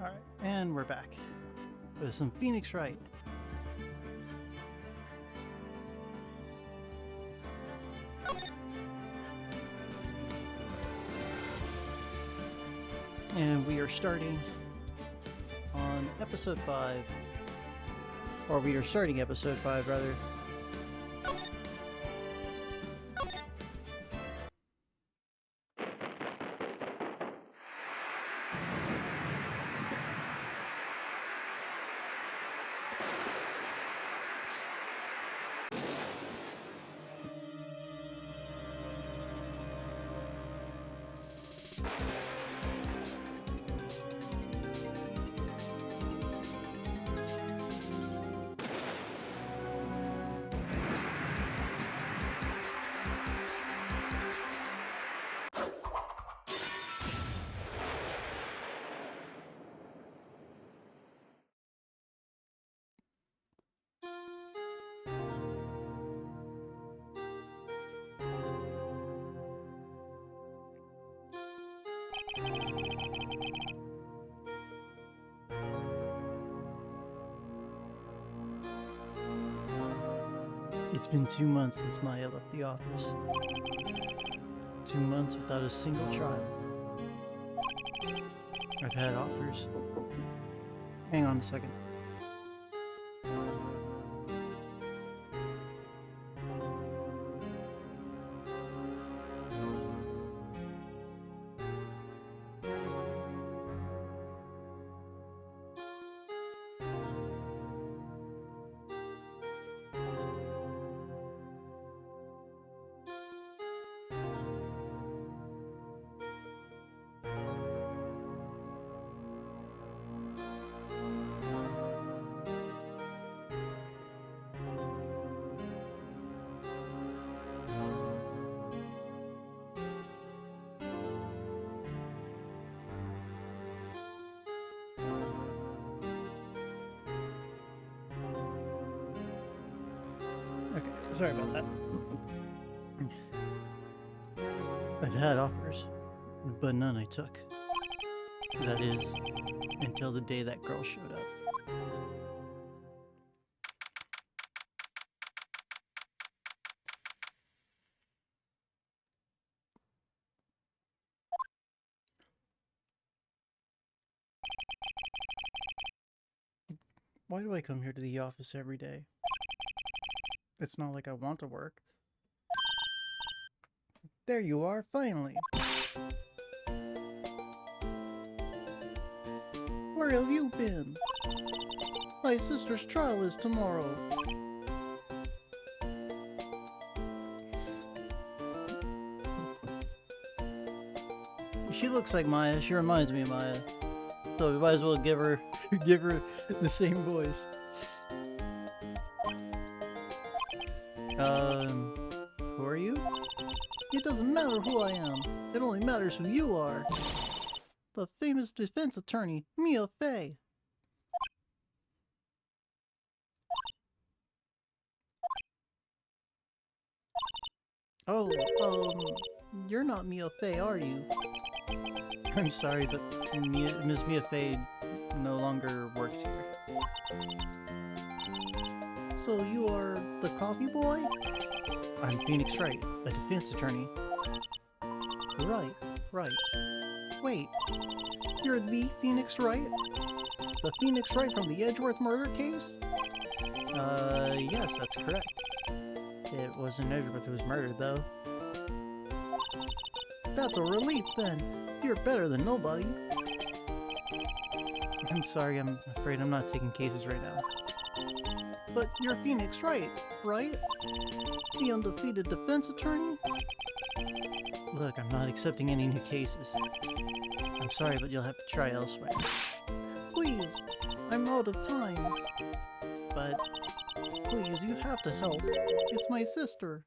Alright, and we're back with some Phoenix Wright. And we are starting on episode 5. Or we are starting episode 5, rather. It's been 2 months since Maya left the office. 2 months without a single trial. I've had offers. Hang on a second. Okay, sorry about that. I've had offers, but none I took. That is, until the day that girl showed up. Why do I come here to the office every day? It's not like I want to work. There you are, finally! Where have you been? My sister's trial is tomorrow. She looks like Maya. She reminds me of Maya. So we might as well give her the same voice. Who are you? It doesn't matter who I am. It only matters who you are. The famous defense attorney, Mia Fey. Oh, you're not Mia Fey, are you? I'm sorry, but Miss Mia Fey no longer works here. So you are the coffee boy? I'm Phoenix Wright, a defense attorney. Right. Wait, you're the Phoenix Wright? The Phoenix Wright from the Edgeworth murder case? Yes, that's correct. It wasn't Edgeworth who was murdered, though. That's a relief, then. You're better than nobody. I'm sorry, I'm afraid I'm not taking cases right now. But you're Phoenix Wright, right? The undefeated defense attorney? Look, I'm not accepting any new cases. I'm sorry, but you'll have to try elsewhere. Please, I'm out of time. But, please, you have to help. It's my sister.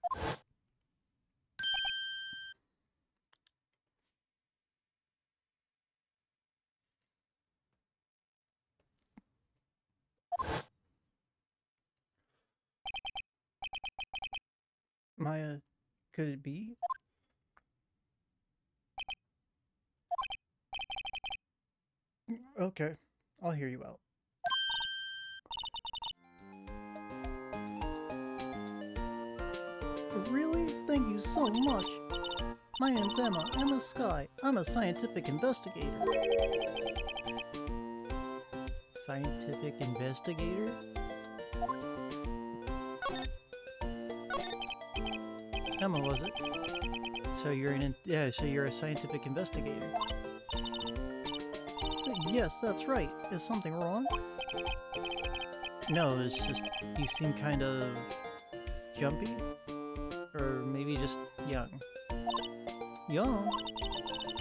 Maya, could it be? Okay, I'll hear you out. Really? Thank you so much. My name's Emma. Emma Sky. I'm a scientific investigator. Scientific investigator? Emma, was it? So you're so you're a scientific investigator. Yes, that's right. Is something wrong? No, it's just you seem kind of jumpy, or maybe just young. Young?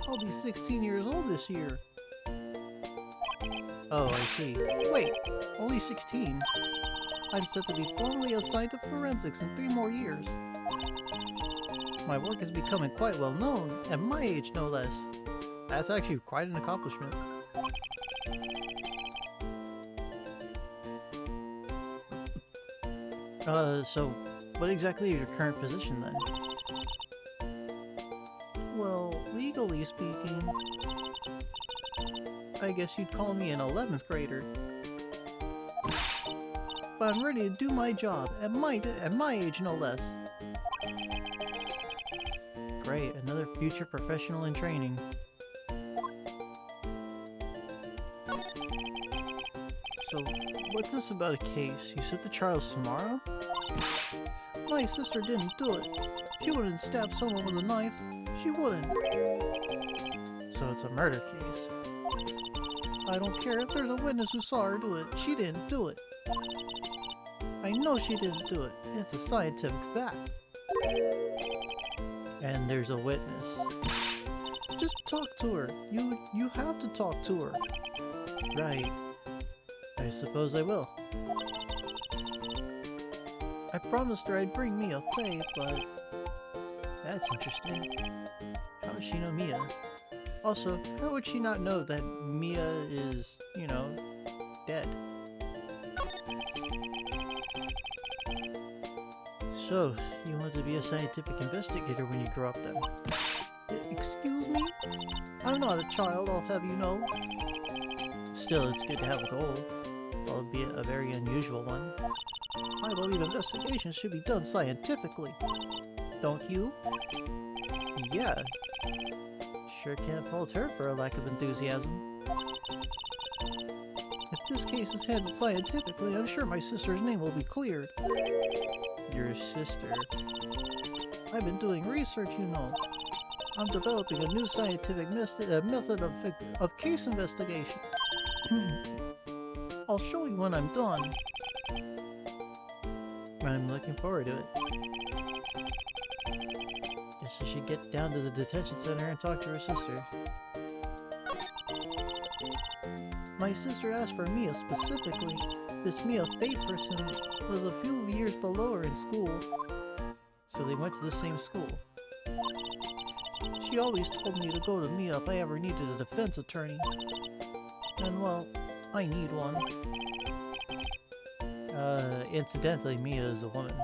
I'll be 16 years old this year. Oh, I see. Wait, only 16? I'm set to be formally assigned to forensics in 3 more years. My work is becoming quite well known, at my age no less. That's actually quite an accomplishment. So what exactly is your current position then? Well, legally speaking, I guess you'd call me an 11th grader. But I'm ready to do my job, at my age no less. Great, another future professional in training. So, what's this about a case? You said the trial's tomorrow? My sister didn't do it. She wouldn't stab someone with a knife. She wouldn't. So it's a murder case. I don't care if there's a witness who saw her do it. She didn't do it. I know she didn't do it. It's a scientific fact. And there's a witness. Just talk to her. You have to talk to her. Right. I suppose I will. I promised her I'd bring Mia Faye, but... That's interesting. How does she know Mia? Also, how would she not know that Mia is, you know, dead? So, you want to be a scientific investigator when you grow up then? Excuse me? I'm not a child, I'll have you know. Still, it's good to have a goal, albeit a very unusual one. I believe investigations should be done scientifically. Don't you? Yeah. Sure can't fault her for a lack of enthusiasm. If this case is handled scientifically, I'm sure my sister's name will be cleared. Your sister? I've been doing research, you know. I'm developing a new scientific method of case investigation. I'll show you when I'm done. I'm looking forward to it. Guess I should get down to the detention center and talk to her sister. My sister asked for Mia specifically. This Mia Faye person was a few years below her in school. So they went to the same school. She always told me to go to Mia if I ever needed a defense attorney. And well, I need one. Incidentally, Mia is a woman.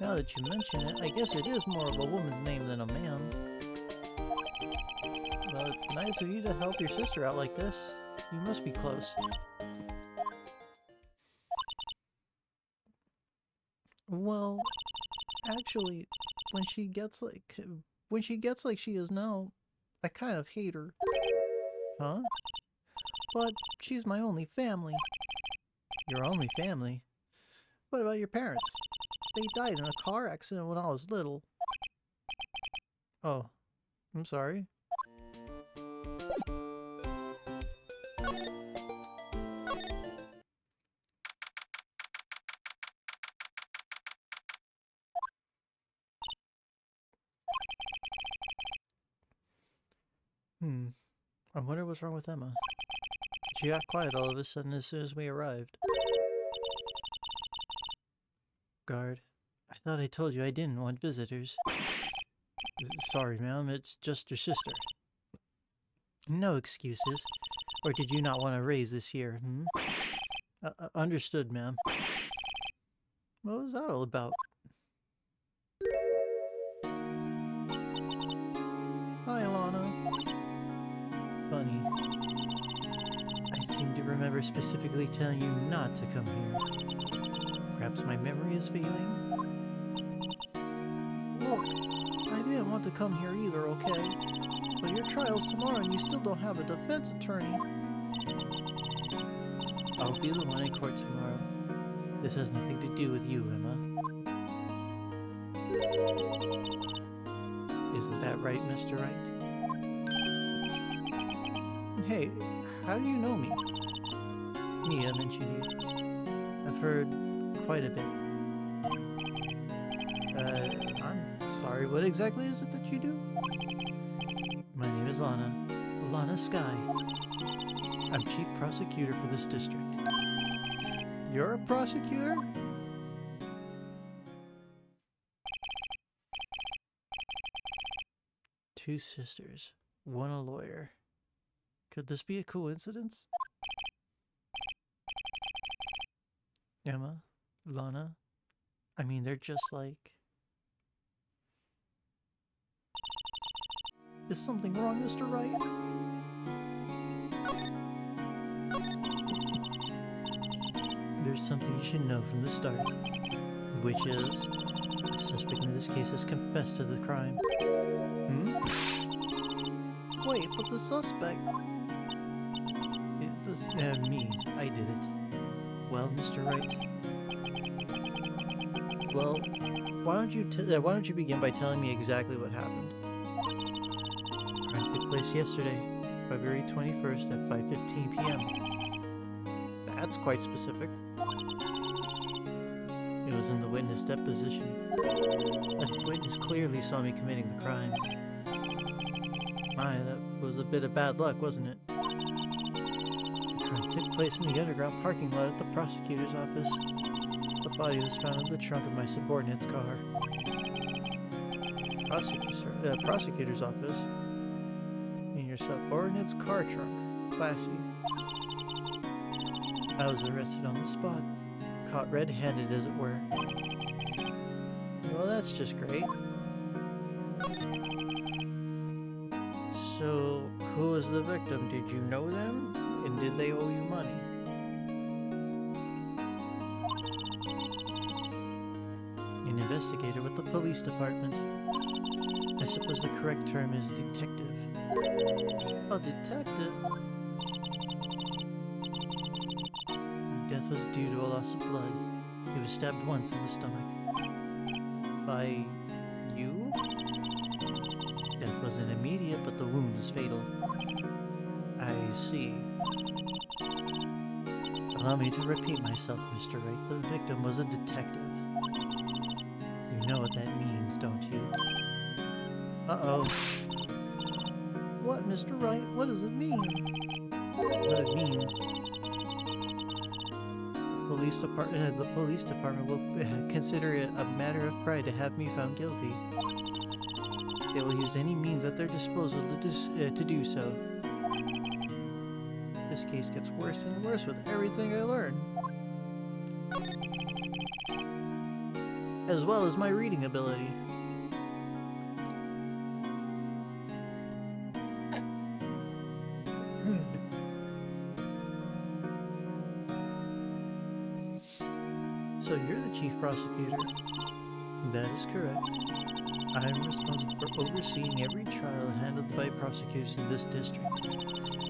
Now that you mention it, I guess it is more of a woman's name than a man's. Well, it's nice of you to help your sister out like this. You must be close. Well, actually, when she gets like she is now, I kind of hate her. Huh? But she's my only family. Your only family? What about your parents? They died in a car accident when I was little. Oh, I'm sorry. I wonder what's wrong with Emma. She got quiet all of a sudden as soon as we arrived. Guard, I thought I told you I didn't want visitors. Sorry, ma'am, it's just your sister. No excuses. Or did you not want to raise this year, understood, ma'am. What was that all about? Hi, Alana. Funny. I remember specifically telling you not to come here. Perhaps my memory is failing? Look, I didn't want to come here either, okay? But your trial's tomorrow and you still don't have a defense attorney. I'll be the one in court tomorrow. This has nothing to do with you, Emma. Isn't that right, Mr. Wright? Hey, how do you know me? Mia mentioned you. I've heard quite a bit. I'm sorry, what exactly is it that you do? My name is Lana. Lana Sky. I'm chief prosecutor for this district. You're a prosecutor? Two sisters, one a lawyer. Could this be a coincidence? Emma, Lana, I mean, they're just like... Is something wrong, Mr. Wright? There's something you should know from the start, which is the suspect in this case has confessed to the crime. Wait, but the suspect... me. I did it. Well, Mr. Wright. Well, why don't you begin by telling me exactly what happened? The crime took place yesterday, February 21st at 5:15 p.m. That's quite specific. It was in the witness deposition. The witness clearly saw me committing the crime. My, that was a bit of bad luck, wasn't it? The crime took place in the underground parking lot at the prosecutor's office. The body was found in the trunk of my subordinate's car. Prosecutor's office? In your subordinate's car trunk. Classy. I was arrested on the spot. Caught red-handed, as it were. Well, that's just great. So, who was the victim? Did you know them? And did they owe you money? An investigator with the police department. I suppose the correct term is detective. A detective? Death was due to a loss of blood. He was stabbed once in the stomach. By you? Death wasn't immediate, but the wound was fatal. I see. Allow me to repeat myself, Mr. Wright. The victim was a detective. You know what that means, don't you? Uh-oh. What, Mr. Wright? What does it mean? What it means... The police department will consider it a matter of pride to have me found guilty. They will use any means at their disposal to do so. This case gets worse and worse with everything I learn. As well as my reading ability. So you're the chief prosecutor? That is correct. I am responsible for overseeing every trial handled by prosecutors in this district.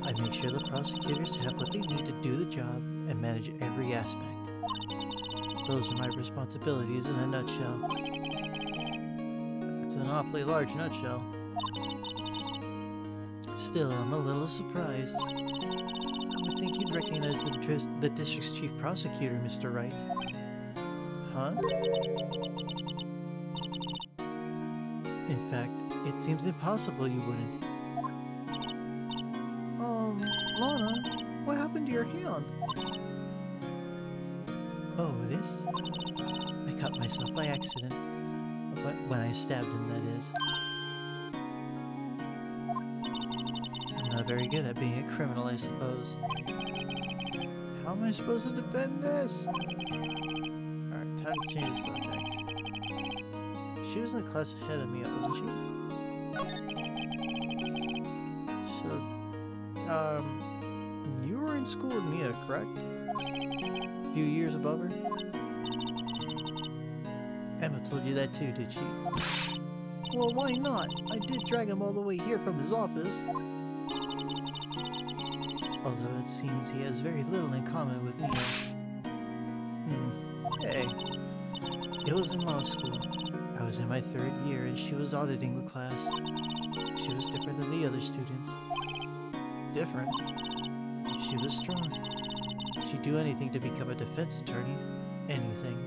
I make sure the prosecutors have what they need to do the job and manage every aspect. Those are my responsibilities in a nutshell. It's an awfully large nutshell. Still, I'm a little surprised. I would think you'd recognize the district's chief prosecutor, Mr. Wright. Huh? In fact, it seems impossible you wouldn't. Lana, what happened to your hand? Oh, this? I cut myself by accident. When I stabbed him, that is. I'm not very good at being a criminal, I suppose. How am I supposed to defend this? Alright, time to change the subject. She was in the class ahead of me, wasn't she? So, you were were in school with Mia, correct? A few years above her? Emma told you that too, did she? Well, why not? I did drag him all the way here from his office. Although it seems he has very little in common with Mia. Hey. It was in law school. I was in my 3rd year and she was auditing the class. She was different than the other students. Different? She was strong. She'd do anything to become a defense attorney. Anything.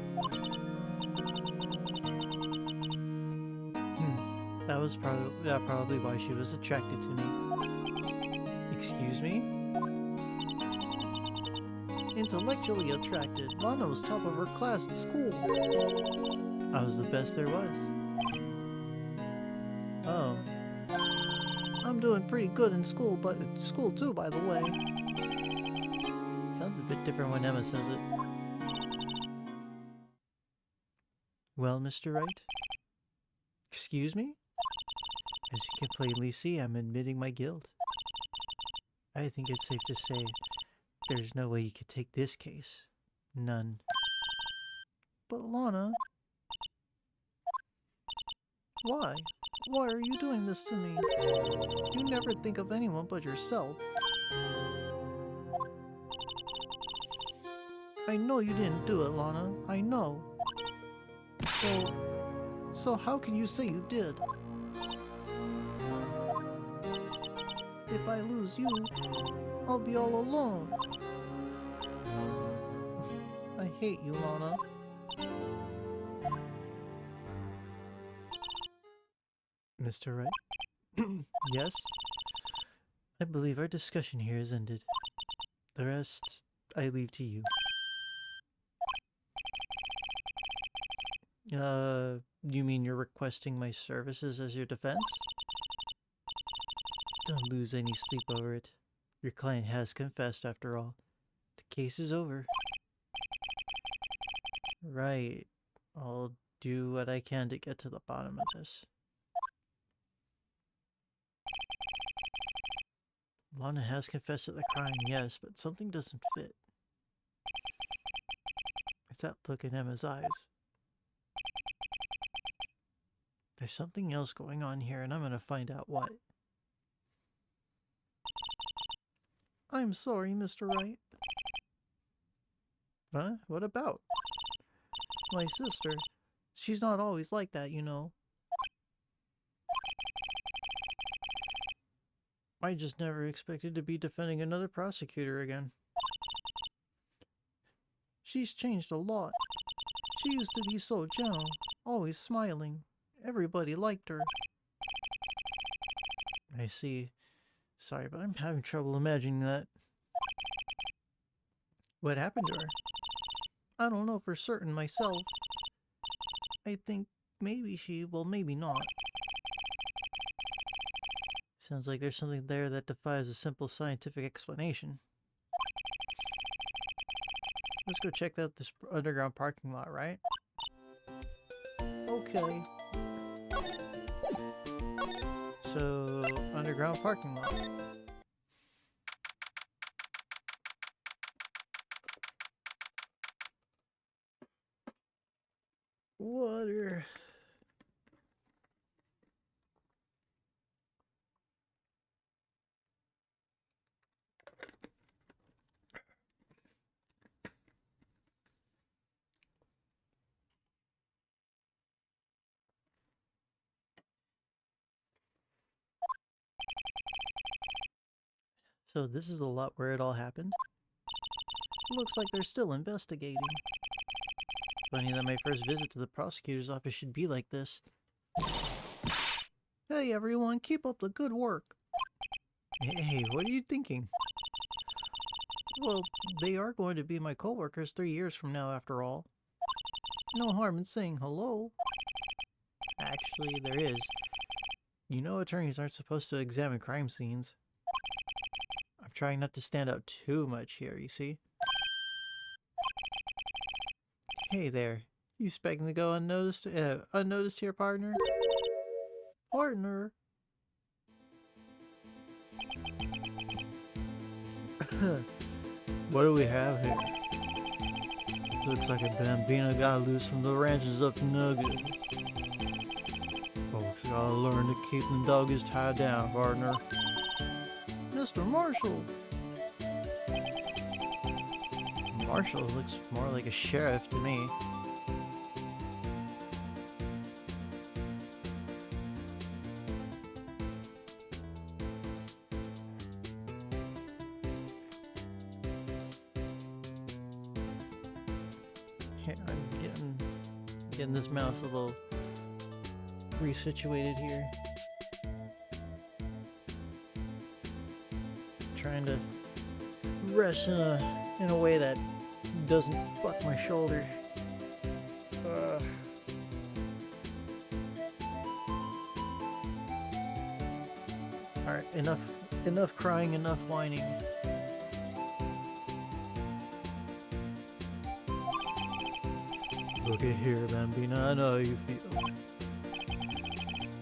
That was probably why she was attracted to me. Excuse me? Intellectually attracted. Lana was top of her class in school. I was the best there was. Oh. I'm doing pretty good in school, but school too, by the way. Sounds a bit different when Emma says it. Well, Mr. Wright? Excuse me? As you can plainly see, I'm admitting my guilt. I think it's safe to say there's no way you could take this case. None. But Lana... Why? Why are you doing this to me? You never think of anyone but yourself. I know you didn't do it, Lana. I know. So how can you say you did? If I lose you, I'll be all alone. I hate you, Lana. Mr. Wright? Yes? I believe our discussion here is ended. The rest, I leave to you. You mean you're requesting my services as your defense? Don't lose any sleep over it. Your client has confessed after all. The case is over. Right. I'll do what I can to get to the bottom of this. Lana has confessed to the crime, yes, but something doesn't fit. It's that look in Emma's eyes. There's something else going on here, and I'm gonna find out what. I'm sorry, Mr. Wright. Huh? What about? My sister. She's not always like that, you know. I just never expected to be defending another prosecutor again. She's changed a lot. She used to be so gentle, always smiling. Everybody liked her. I see. Sorry, but I'm having trouble imagining that. What happened to her? I don't know for certain myself. I think maybe she, well, maybe not. Sounds like there's something there that defies a simple scientific explanation. Let's go check out this underground parking lot, right? Okay. So, underground parking lot. Water. So this is the lot where it all happened? Looks like they're still investigating. Funny that my first visit to the prosecutor's office should be like this. Hey everyone, keep up the good work. Hey, what are you thinking? Well, they are going to be my co-workers 3 years from now after all. No harm in saying hello. Actually, there is. You know attorneys aren't supposed to examine crime scenes. I'm trying not to stand out too much here, you see? Hey there. You expecting to go unnoticed here, partner? Partner? What do we have here? Looks like a bambino got loose from the ranches up Nugget. Folks gotta learn to keep them doggies tied down, partner. Mr. Marshall! Marshall looks more like a sheriff to me. I'm getting this mouse a little resituated here. Trying to rest in a way that doesn't fuck my shoulder. Alright, enough crying, enough whining. Look at here, Bambina, I know how you feel.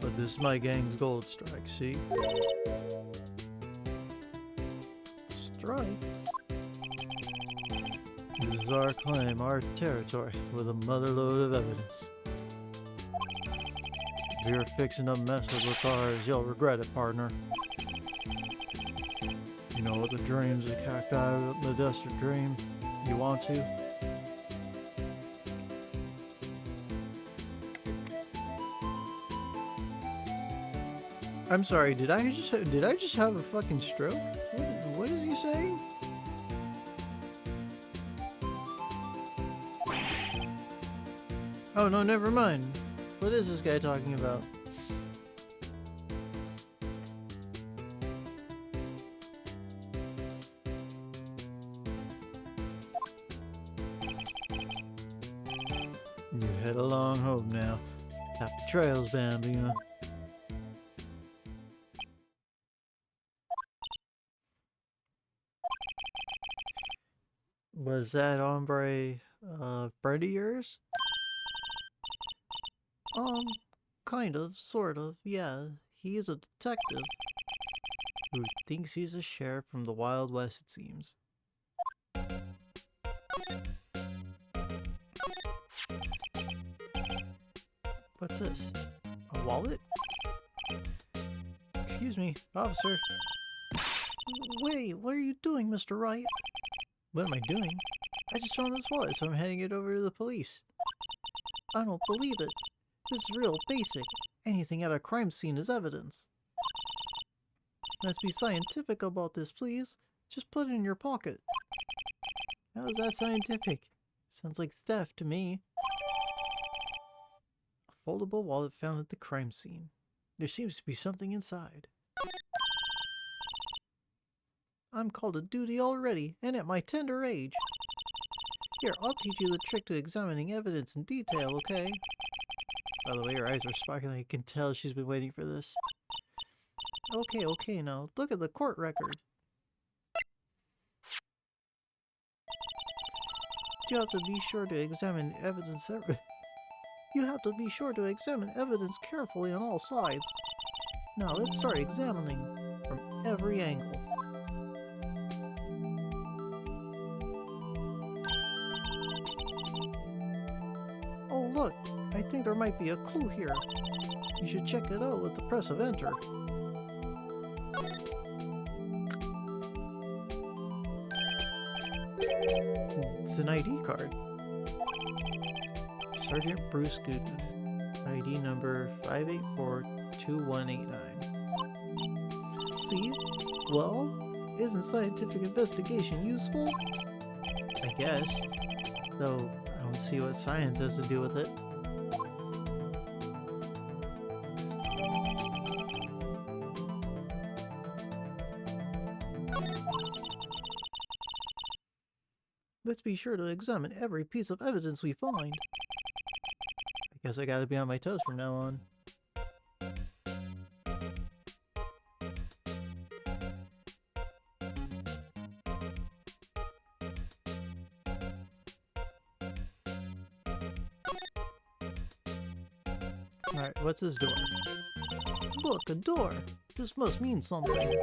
But this is my gang's gold strike, see? Strike? This is our claim, our territory, with a motherload of evidence. If you're fixing up mess with what's ours, you'll regret it, partner. You know what the dreams of cacti in the desert dream? You want to? I'm sorry, did I just have a fucking stroke? What is he saying? Oh no, never mind. What is this guy talking about? You head along home now. Tap the trails, Bambina. Was that hombre, friend of yours? Kind of, sort of, yeah. He is a detective who thinks he's a sheriff from the Wild West, it seems. What's this? A wallet? Excuse me, officer. Wait, what are you doing, Mr. Wright? What am I doing? I just found this wallet, so I'm heading it over to the police. I don't believe it. This is real basic. Anything at a crime scene is evidence. Let's be scientific about this, please. Just put it in your pocket. How is that scientific? Sounds like theft to me. A foldable wallet found at the crime scene. There seems to be something inside. I'm called to duty already, and at my tender age. Here, I'll teach you the trick to examining evidence in detail, okay? By the way, her eyes are sparkling. I can tell she's been waiting for this. Okay, now, look at the court record. You have to be sure to examine evidence carefully on all sides. Now, let's start examining from every angle. Oh, look! I think there might be a clue here. You should check it out with the press of enter. It's an ID card. Sergeant Bruce Goodman. ID number 5842189. See? Well, isn't scientific investigation useful? I guess. Though, I don't see what science has to do with it. Let's be sure to examine every piece of evidence we find. I guess I gotta be on my toes from now on. Alright, what's this door? Look, a door! This must mean something.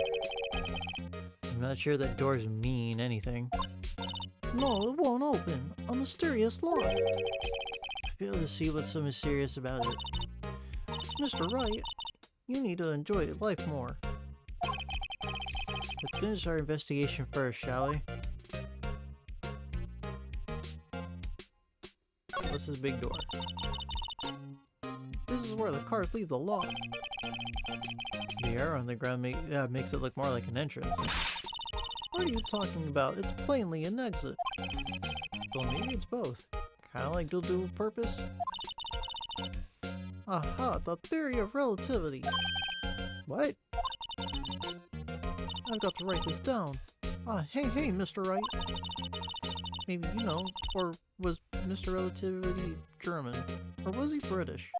I'm not sure that doors mean anything. No, it won't open. A mysterious lock. I fail to see what's so mysterious about it. Mr. Wright, you need to enjoy life more. Let's finish our investigation first, shall we? What's this big door? This is where the cars leave the lot. The arrow on the ground makes it look more like an entrance. What are you talking about? It's plainly an exit. Well, maybe it's both. Kinda like dual purpose. Aha, the theory of relativity. What? I've got to write this down. Hey, Mr. Wright. Maybe you know, or was Mr. Relativity German? Or was he British?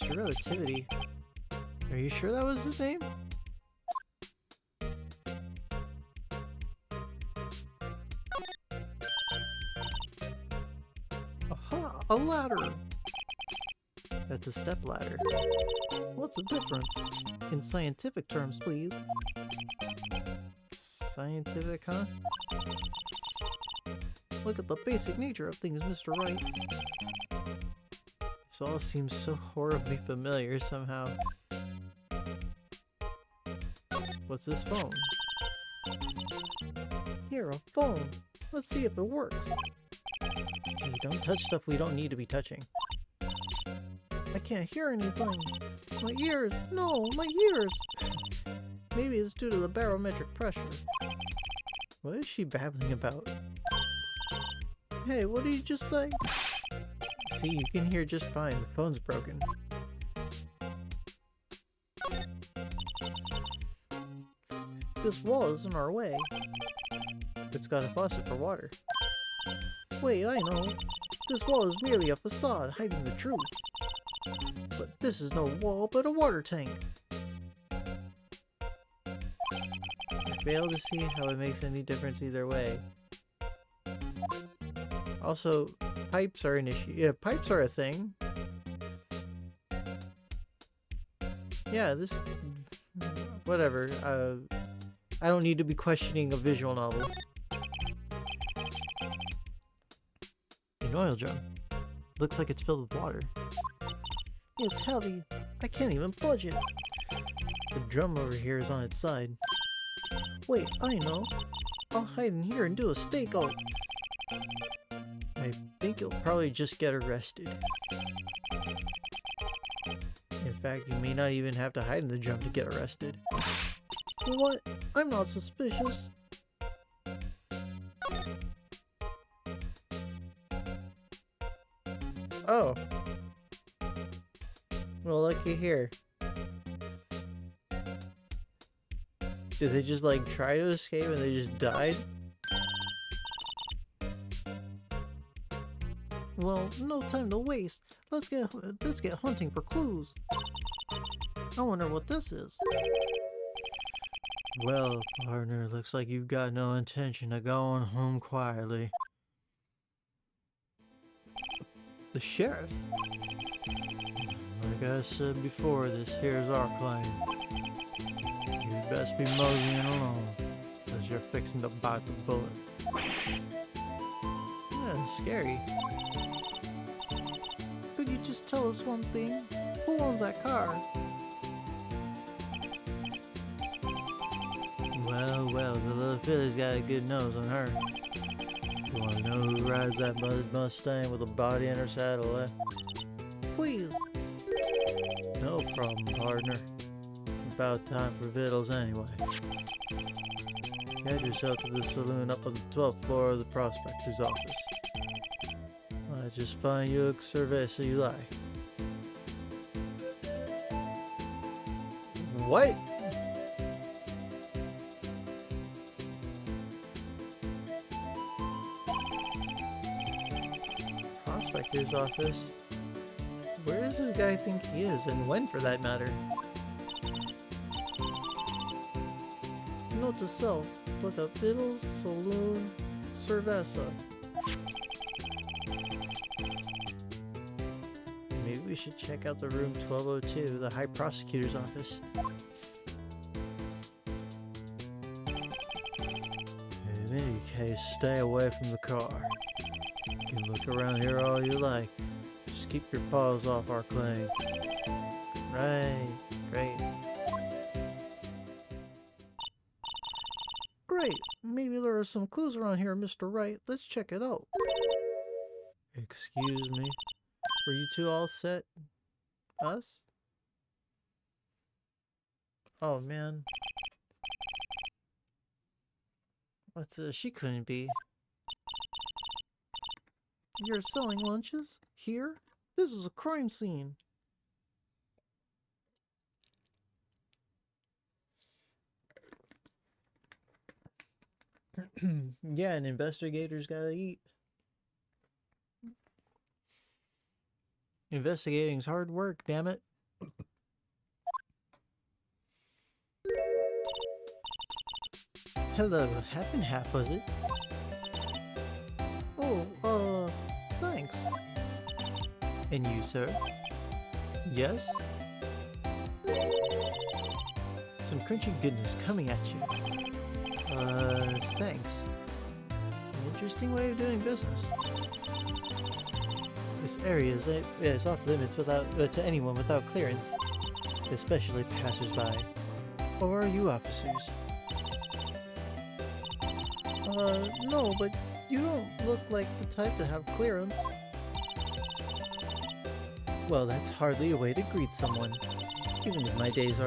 Mr. Relativity? Are you sure that was his name? Aha! A ladder! That's a step ladder. What's the difference? In scientific terms, please. Scientific, huh? Look at the basic nature of things, Mr. Wright. This all seems so horribly familiar somehow. What's this phone? Here, a phone. Let's see if it works. Hey, don't touch stuff we don't need to be touching. I can't hear anything. My ears! No, my ears! Maybe it's due to the barometric pressure. What is she babbling about? Hey, what did you just say? See, you can hear just fine. The phone's broken. This wall is in our way. It's got a faucet for water. Wait, I know. This wall is merely a facade hiding the truth. But this is no wall, but a water tank. I fail to see how it makes any difference either way. Also, pipes are an issue. Yeah, pipes are a thing. Yeah, this... whatever. I don't need to be questioning a visual novel. An oil drum. Looks like it's filled with water. It's heavy. I can't even budge it. The drum over here is on its side. Wait, I know. I'll hide in here and do a stakeout. I think you'll probably just get arrested. In fact, you may not even have to hide in the drum to get arrested. What? I'm not suspicious. Oh. Well, looky here. Did they just like try to escape and they just died? Well, no time to waste. Let's get hunting for clues. I wonder what this is. Well, partner, looks like you've got no intention of going home quietly. The sheriff? Like I said before, this here's our claim. You best be moseying along, as you're fixing to bite the bullet. Yeah, it's scary. Could you just tell us one thing? Who owns that car? Well, the little filly's got a good nose on her. You wanna know who rides that Mustang with a body in her saddle, eh? Please. No problem, partner. About time for victuals anyway. Get yourself to the saloon up on the 12th floor of the prospector's office. I'll just find you a cerveza you like. What? Prospector's office? Where does this guy think he is, and when for that matter? Note to self, look up Biddles, Saloon, Cerveza. Maybe we should check out the room 1202, the High Prosecutor's office. In any Okay, stay away from the car. You can look around here all you like. Just keep your paws off our claim. Right, great. Great. Maybe there are some clues around here, Mr. Wright. Let's check it out. Excuse me? Were you two all set? Us? Oh man. What's she couldn't be. You're selling lunches? Here? This is a crime scene. Yeah, an investigator's gotta eat. Investigating's hard work, damn it. Hello, half and half, was it? Oh, thanks. And you, sir? Yes? Some crunchy goodness coming at you. Thanks. An interesting way of doing business. This area is off limits without to anyone without clearance, especially passers-by. Or are you officers? No, but you don't look like the type to have clearance. Well, that's hardly a way to greet someone. Even if my days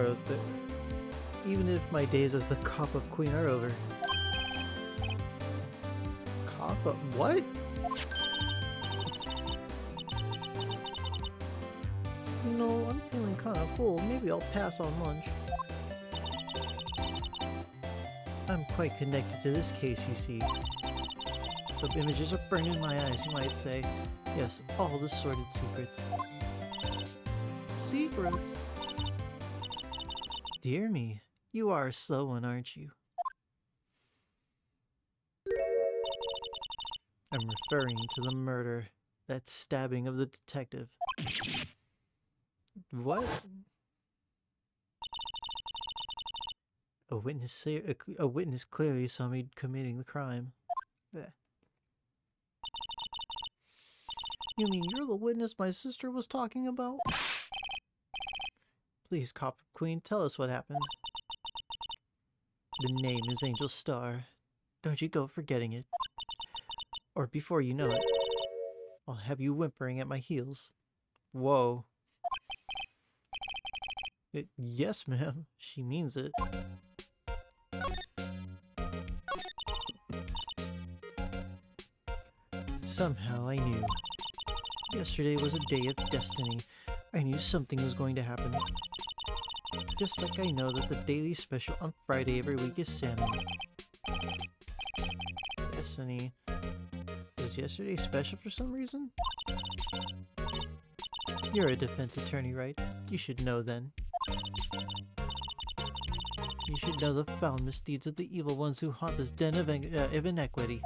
as the cop-up queen are over. Cop-up? What? No, I'm feeling kind of full. Maybe I'll pass on lunch. I'm quite connected to this case, you see. The images are burned in my eyes, you might say. Yes, all the sordid secrets. Secrets? Dear me, you are a slow one, aren't you? I'm referring to the murder, that stabbing of the detective. What? A witness clearly saw me committing the crime. Blech. You mean you're the witness my sister was talking about? Please, Cop Queen, tell us what happened. The name is Angel Star. Don't you go forgetting it. Or before you know it, I'll have you whimpering at my heels. Whoa. Yes, ma'am. She means it. Somehow I knew. Yesterday was a day of destiny. I knew something was going to happen. Just like I know that the daily special on Friday every week is salmon. Destiny. Was yesterday special for some reason? You're a defense attorney, right? You should know then. You should know the foul misdeeds of the evil ones who haunt this den of inequity.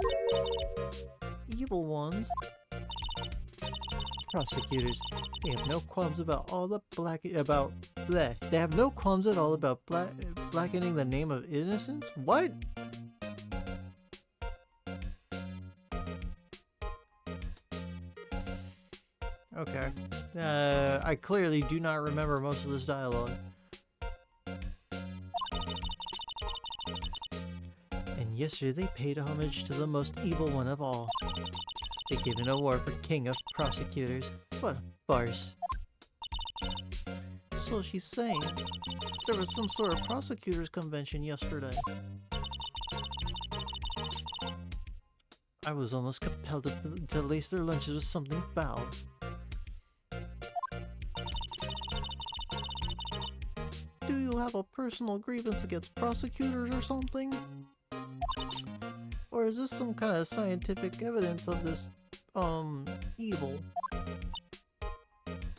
Evil ones? Prosecutors. They have no qualms about all the They have no qualms at all about blackening the name of innocence? What? Okay. I clearly do not remember most of this dialogue. And yesterday they paid homage to the most evil one of all. They gave an award for King of Prosecutors. What a farce. So she's saying there was some sort of prosecutors convention yesterday. I was almost compelled to lace their lunches with something foul. Do you have a personal grievance against prosecutors or something? Or is this some kind of scientific evidence of this, evil?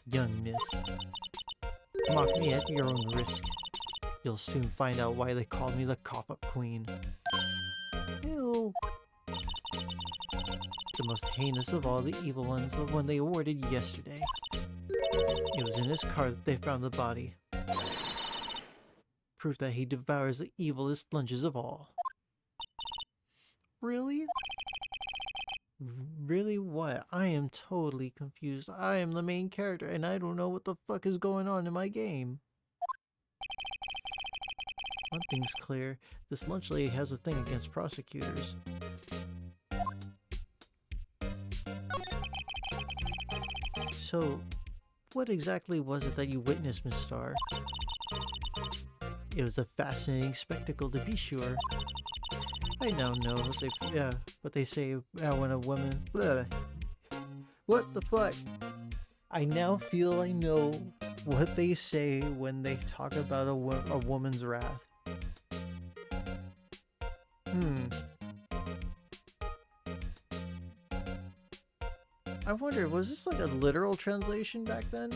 Young miss, mock me at your own risk. You'll soon find out why they called me the Cop-Up Queen. Ew. The most heinous of all the evil ones, the one they awarded yesterday. It was in his car that they found the body. Proof that he devours the evilest lunches of all. Really? Really what? I am totally confused. I am the main character and I don't know what the fuck is going on in my game. One thing's clear. This lunch lady has a thing against prosecutors. So, what exactly was it that you witnessed, Miss Starr? It was a fascinating spectacle, to be sure. I now know what they say when a woman. Bleh. What the fuck? I now feel I know what they say when they talk about a woman's wrath. I wonder, was this like a literal translation back then?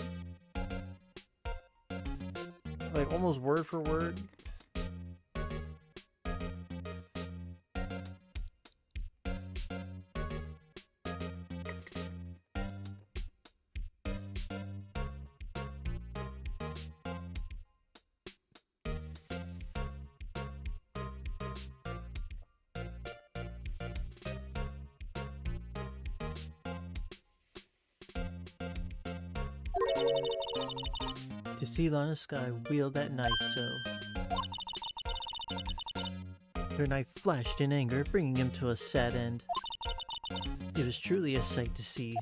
Like almost word for word? To see Lana Sky wield that knife so. Her knife flashed in anger, bringing him to a sad end. It was truly a sight to see.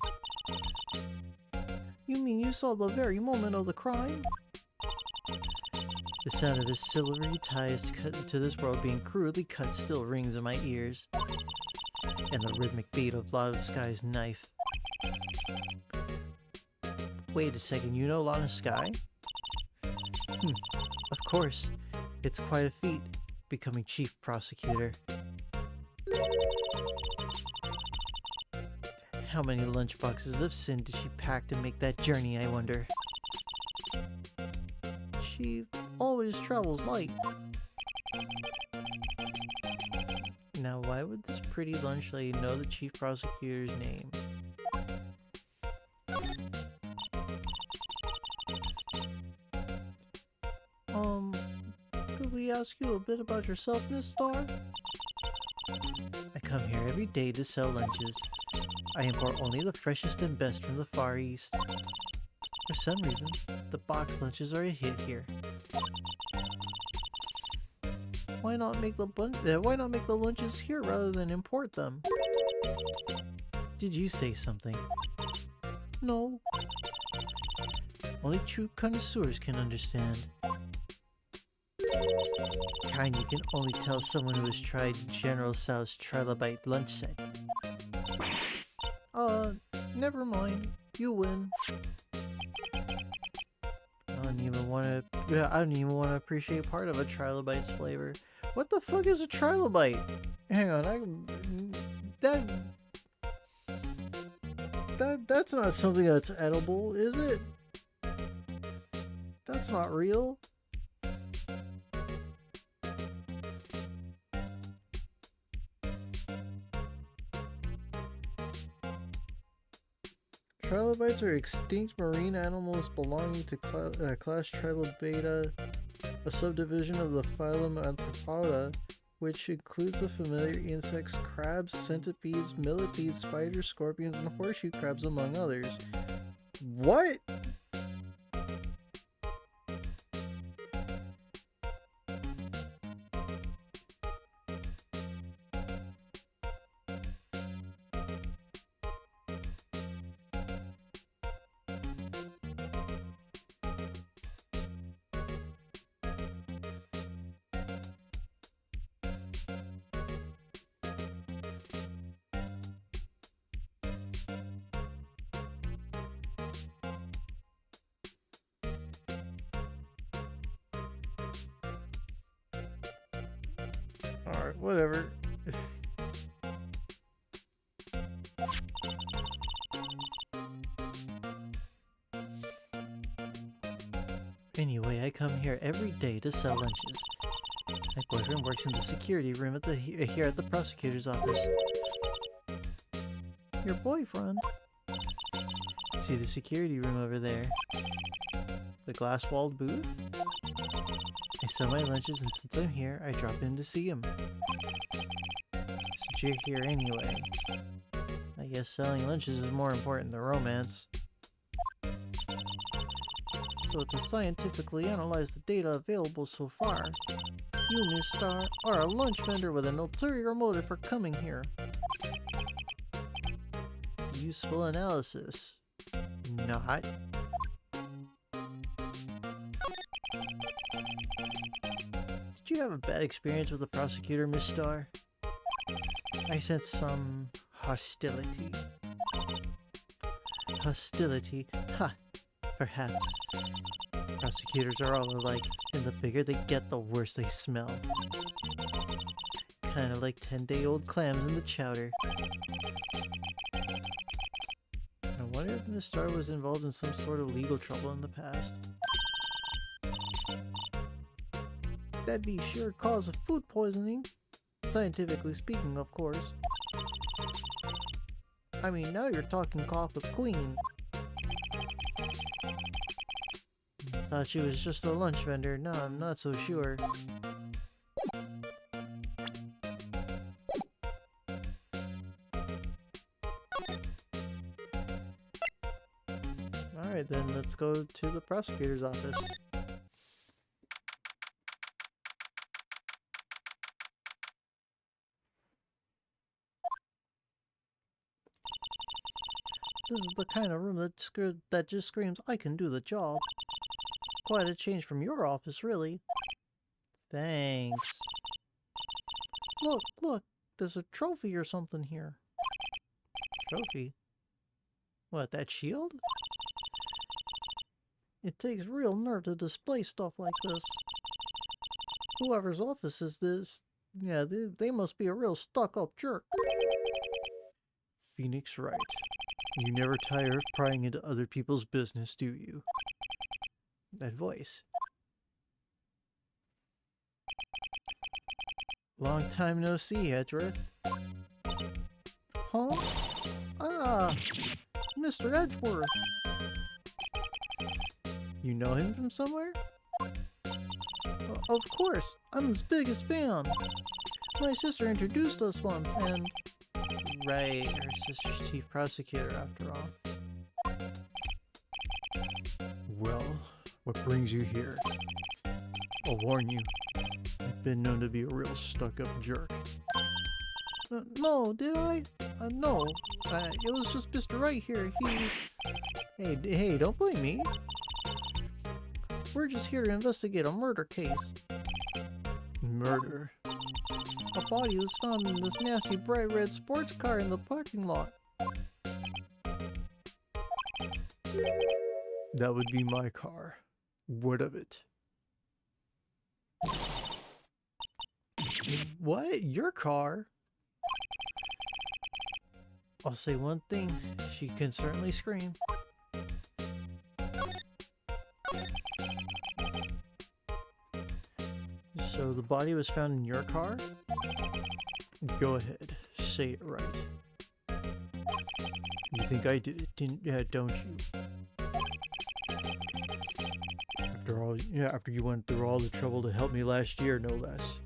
You mean you saw the very moment of the crime? The sound of his silvery ties cut into this world being cruelly cut still rings in my ears. And the rhythmic beat of Lana Sky's knife. Wait a second, you know Lana Sky? Of course. It's quite a feat, becoming chief prosecutor. How many lunchboxes of sin did she pack to make that journey, I wonder? She always travels light. Now, why would this pretty lunch lady know the chief prosecutor's name? Could we ask you a bit about yourself, Miss Starr? I come here every day to sell lunches. I import only the freshest and best from the Far East. For some reason, the box lunches are a hit here. Why not make the lunches here rather than import them? Did you say something? No. Only true connoisseurs can understand. Kind you can only tell someone who has tried General Tso's trilobite lunch set. Never mind. You win. I don't even want to appreciate part of a trilobite's flavor. What the fuck is a trilobite? Hang on, that's not something that's edible, is it? That's not real. Trilobites are extinct marine animals belonging to class Trilobata, a subdivision of the phylum Arthropoda, which includes the familiar insects crabs, centipedes, millipedes, spiders, scorpions, and horseshoe crabs, among others. What? Alright, whatever. Anyway, I come here every day to sell lunches. My boyfriend works in the security room at here at the prosecutor's office. Your boyfriend? See the security room over there? The glass-walled booth? I sell my lunches, and since I'm here, I drop in to see him. So But you're here anyway. I guess selling lunches is more important than romance. So to scientifically analyze the data available so far, you, Miss Star, are a lunch vendor with an ulterior motive for coming here. Useful analysis. Not. Did you have a bad experience with the prosecutor, Miss Star? I sense some hostility. Hostility? Ha! Perhaps. Prosecutors are all alike, and the bigger they get, the worse they smell. Kinda like 10-day-old clams in the chowder. I wonder if Miss Star was involved in some sort of legal trouble in the past. That'd be sure cause of food poisoning. Scientifically speaking, of course. I mean, now you're talking cock with queen. Thought she was just a lunch vendor. No, I'm not so sure. Alright then, let's go to the prosecutor's office. This is the kind of room that just screams, I can do the job. Quite a change from your office, really. Thanks. Look, there's a trophy or something here. Trophy? What, that shield? It takes real nerve to display stuff like this. Whoever's office is this, yeah, they must be a real stuck-up jerk. Phoenix Wright. You never tire of prying into other people's business, do you? That voice. Long time no see, Edgeworth. Huh? Ah! Mr. Edgeworth! You know him from somewhere? Of course! I'm his biggest fan! My sister introduced us once, and... Right, her sister's chief prosecutor, after all. Well, what brings you here? I'll warn you, I've been known to be a real stuck-up jerk. No, did I? No. It was just Mr. Wright here. Hey, don't blame me. We're just here to investigate a murder case. Murder? A body was found in this nasty bright red sports car in the parking lot. That would be my car. What of it? What? Your car? I'll say one thing. She can certainly scream. So the body was found in your car? Go ahead, say it right. You think I did it, don't you? After you went through all the trouble to help me last year, no less.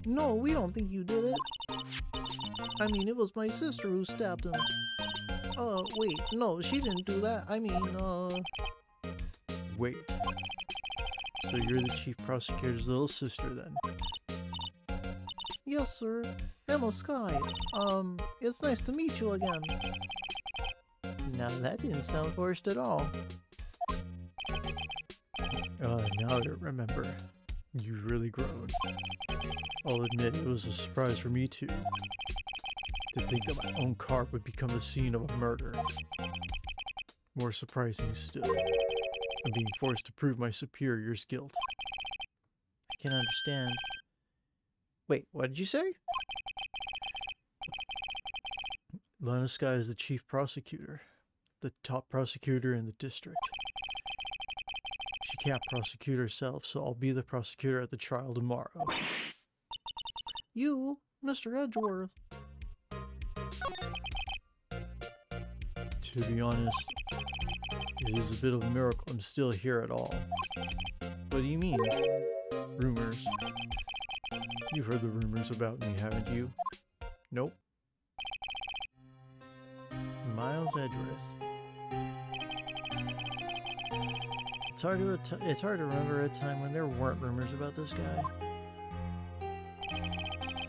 No, we don't think you did it. I mean, it was my sister who stabbed him. Wait, no, she didn't do that. I mean, Wait. So you're the chief prosecutor's little sister, then? Yes, sir. Emma Sky. It's nice to meet you again. Now that didn't sound forced at all. Now I remember. You've really grown. I'll admit it was a surprise for me too. To think that my own car would become the scene of a murder. More surprising still, I'm being forced to prove my superior's guilt. I can understand. Wait, what did you say? Lana Sky is the chief prosecutor. The top prosecutor in the district. She can't prosecute herself, so I'll be the prosecutor at the trial tomorrow. You, Mr. Edgeworth. To be honest, it is a bit of a miracle I'm still here at all. What do you mean? Rumors. You've heard the rumors about me, haven't you? Nope. Miles Edgeworth. It's hard to remember a time when there weren't rumors about this guy.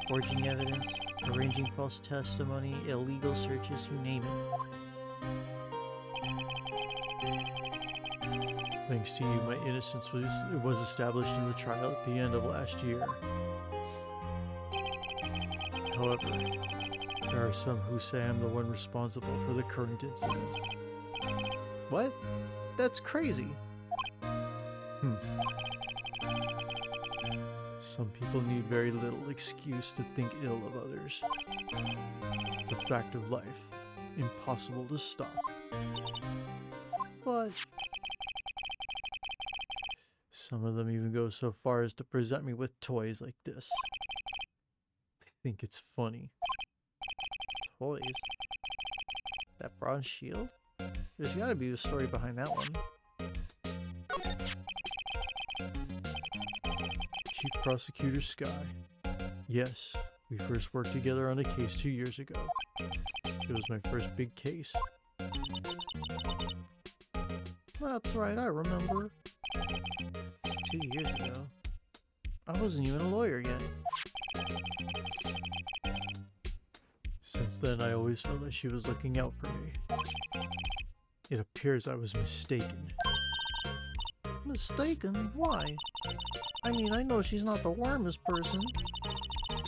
Forging evidence, arranging false testimony, illegal searches, you name it. Thanks to you, my innocence was established in the trial at the end of last year. However, there are some who say I'm the one responsible for the current incident. What? That's crazy. Some people need very little excuse to think ill of others. It's a fact of life. Impossible to stop. But some of them even go so far as to present me with toys like this. They think it's funny. toys. That bronze shield? There's gotta be a story behind that one. Chief Prosecutor Sky. Yes, we first worked together on a case 2 years ago. It was my first big case. That's right, I remember. 2 years ago. I wasn't even a lawyer yet. Since then, I always felt that she was looking out for me. It appears I was mistaken. Mistaken? Why? I mean, I know she's not the warmest person,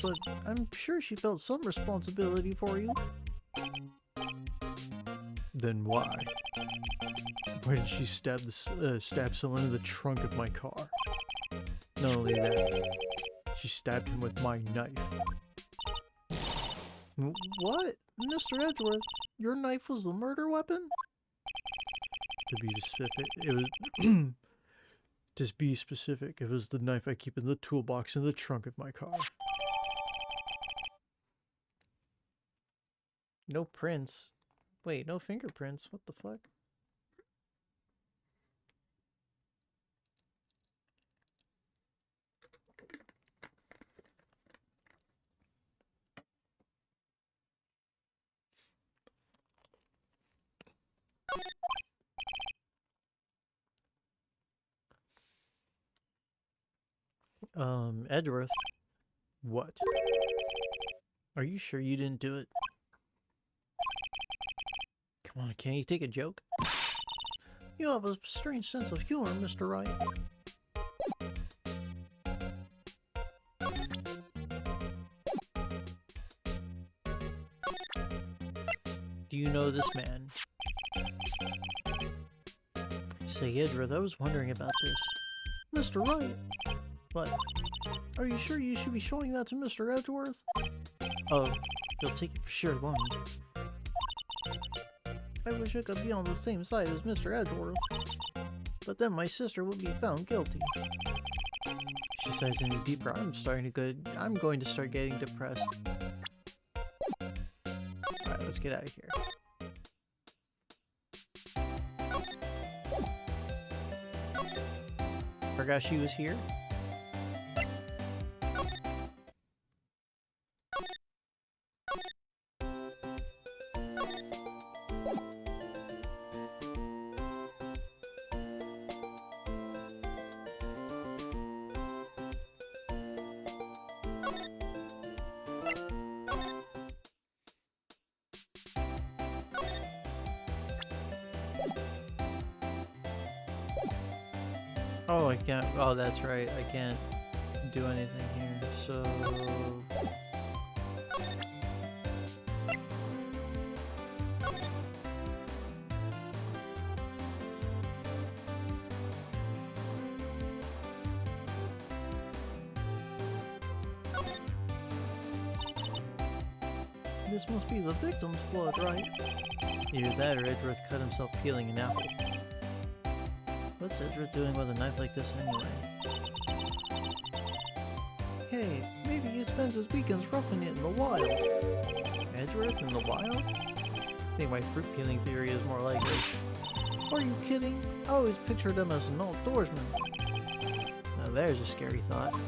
but I'm sure she felt some responsibility for you. Then why? Why did she stab someone in the trunk of my car? Not only that, she stabbed him with my knife. What? Mr. Edgeworth, your knife was the murder weapon? To be specific, it was... Just be specific, it was the knife I keep in the toolbox in the trunk of my car. No prints. Wait, no fingerprints? What the fuck? Edgeworth. What? Are you sure you didn't do it? Come on, can't you take a joke? You have a strange sense of humor, Mr. Wright. Do you know this man? Say, Edgeworth, I was wondering about this. Mr. Wright? What? Are you sure you should be showing that to Mr. Edgeworth? Oh, he'll take it for sure, won't he? I wish I could be on the same side as Mr. Edgeworth. But then my sister would be found guilty. If she says any deeper, I'm going to start getting depressed. Alright, let's get out of here. Forgot she was here? Oh, I can't. Oh, that's right. I can't do anything here. So... This must be the victim's blood, right? Either that or Edgeworth cut himself peeling an apple. What's Edgeworth doing with a knife like this anyway? Hey, maybe he spends his weekends roughing it in the wild. Edgeworth in the wild? I think my fruit peeling theory is more likely. Are you kidding? I always pictured them as an outdoorsman. Now there's a scary thought.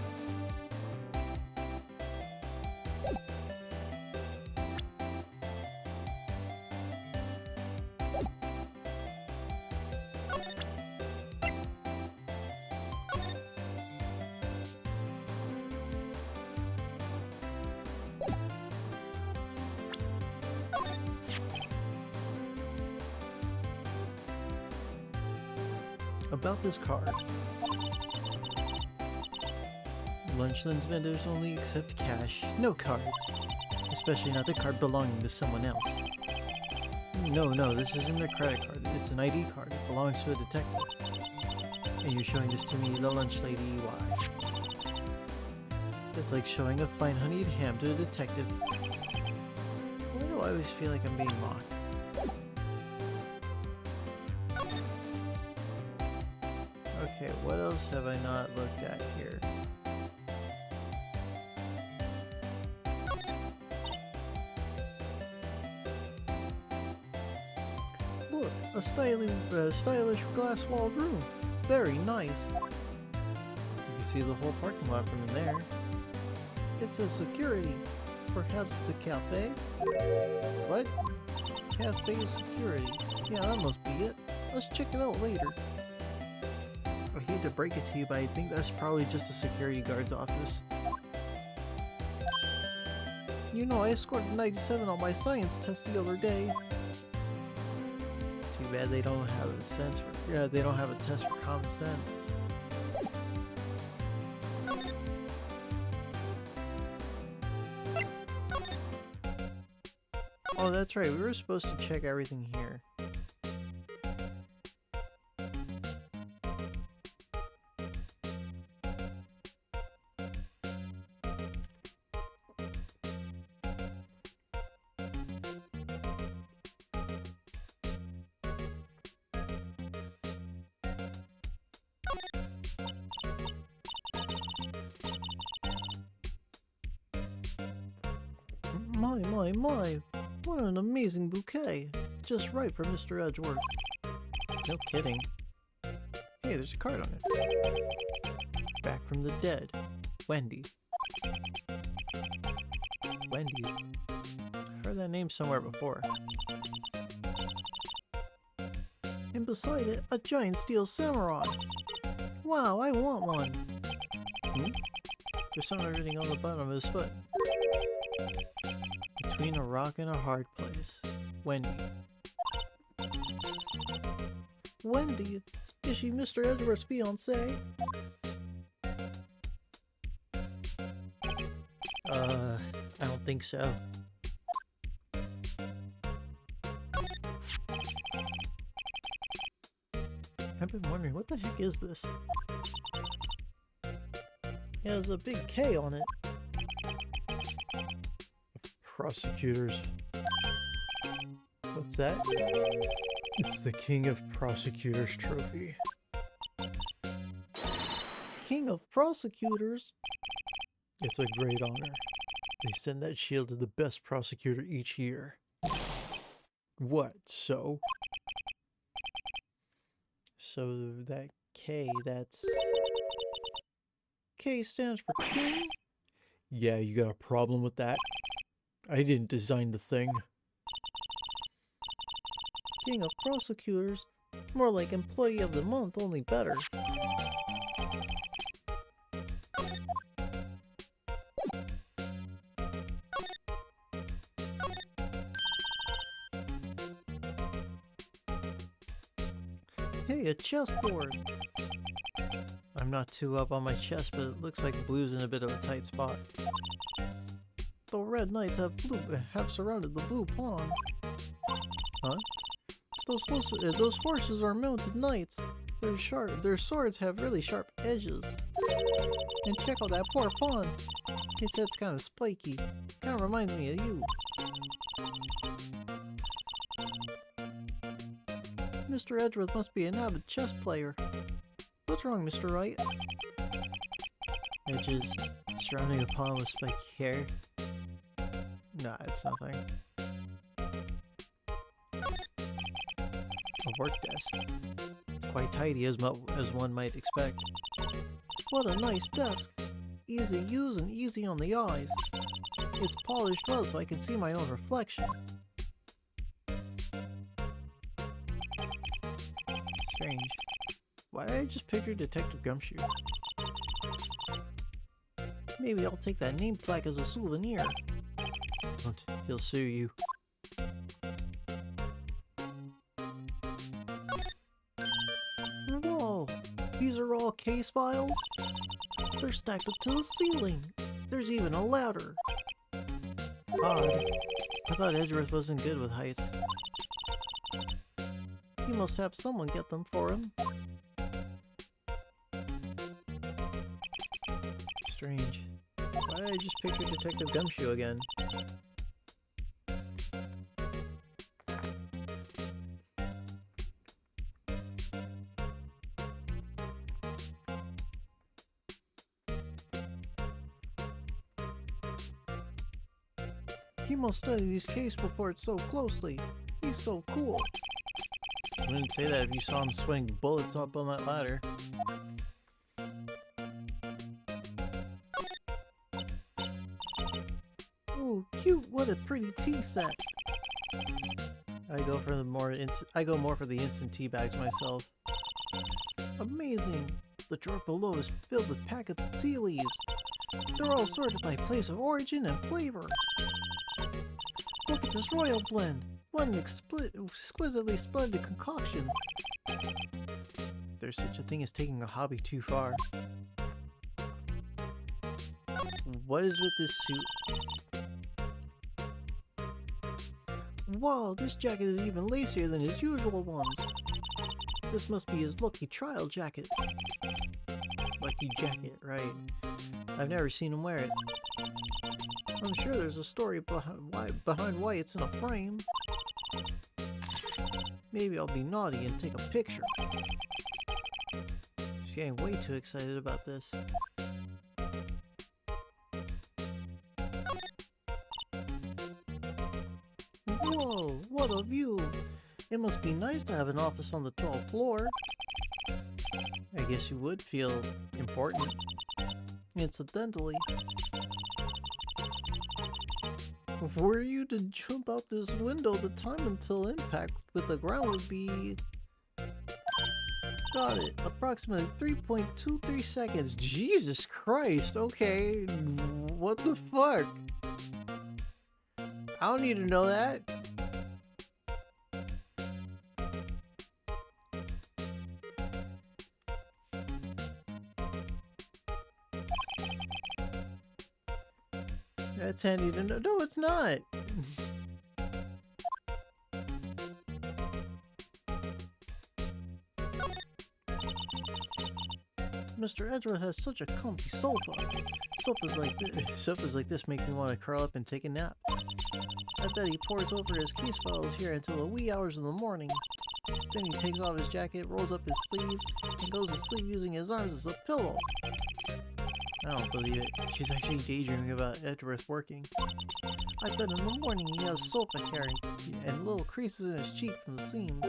About this card. Lunchland's vendors only accept cash, no cards. Especially not the card belonging to someone else. No, this isn't a credit card. It's an ID card. It belongs to a detective. And you're showing this to me, the lunch lady, why? It's like showing a fine honeyed ham to a detective. Why do I always feel like I'm being mocked? Okay, what else have I not looked at here? Look, a stylish glass-walled room. Very nice. You can see the whole parking lot from in there. It says security. Perhaps it's a cafe? What? Cafe security. Yeah, that must be it. Let's check it out later. I hate to break it to you, but I think that's probably just a security guard's office. You know, I scored a 97 on my science test the other day. Too bad they don't have a sense for they don't have a test for common sense. Oh, that's right. We were supposed to check everything here. My. What an amazing bouquet. Just right for Mr. Edgeworth. No kidding. Hey, there's a card on it. Back from the dead. Wendy. Wendy. I've heard that name somewhere before. And beside it, a giant steel samurai. Wow, I want one. There's something written on the bottom of his foot. Between a rock and a hard place. Wendy. Wendy? Is she Mr. Edgeworth's fiancée? I don't think so. I've been wondering, what the heck is this? It has a big K on it. Prosecutors. What's that? It's the King of Prosecutors trophy. King of Prosecutors? It's a great honor. They send that shield to the best prosecutor each year. What, so? So that K, that's... K stands for King? Yeah, you got a problem with that? I didn't design the thing. King of Prosecutors? More like Employee of the Month, only better. Hey, a chessboard! I'm not too up on my chess, but it looks like blue's in a bit of a tight spot. The red knights have surrounded the blue pawn. Huh? Those horses are mounted knights. They're sharp. Their swords have really sharp edges. And check out that poor pawn. His head's kind of spiky. Kind of reminds me of you. Mr. Edgeworth must be an avid chess player. What's wrong, Mr. Wright? Edges surrounding a pawn with spiky hair. Nah, it's nothing. A work desk. Quite tidy as one might expect. What a nice desk. Easy to use and easy on the eyes. It's polished well so I can see my own reflection. Strange. Why did I just picture Detective Gumshoe? Maybe I'll take that name plaque as a souvenir. Don't. He'll sue you. Whoa! These are all case files? They're stacked up to the ceiling. There's even a ladder. Odd. I thought Edgeworth wasn't good with heights. He must have someone get them for him. Strange. Why did I just picture Detective Gumshoe again? He must study these case reports so closely. He's so cool. I wouldn't say that if you saw him swing bullets up on that ladder. Ooh, cute! What a pretty tea set. I go more for the instant tea bags myself. Amazing! The drawer below is filled with packets of tea leaves. They're all sorted by place of origin and flavor. Look at this royal blend. What an exquisitely splendid concoction. There's such a thing as taking a hobby too far. What is with this suit? Wow, this jacket is even lacier than his usual ones. This must be his lucky trial jacket. Lucky jacket, right. I've never seen him wear it. I'm sure there's a story behind why it's in a frame. Maybe I'll be naughty and take a picture. She's getting way too excited about this. Whoa, what a view! It must be nice to have an office on the 12th floor. I guess you would feel important. Incidentally, were you to jump out this window, the time until impact with the ground would be... Got it. Approximately 3.23 seconds. Jesus Christ, okay. What the fuck? I don't need to know that. That's handy to know. No, it's not. Mr. Edgeworth has such a comfy sofa. Sofas like this make me want to curl up and take a nap. I bet he pores over his case files here until the wee hours of the morning. Then he takes off his jacket, rolls up his sleeves, and goes to sleep using his arms as a pillow. I don't believe it. She's actually daydreaming about Edgeworth working. I bet in the morning he has sofa hair and little creases in his cheek from the seams.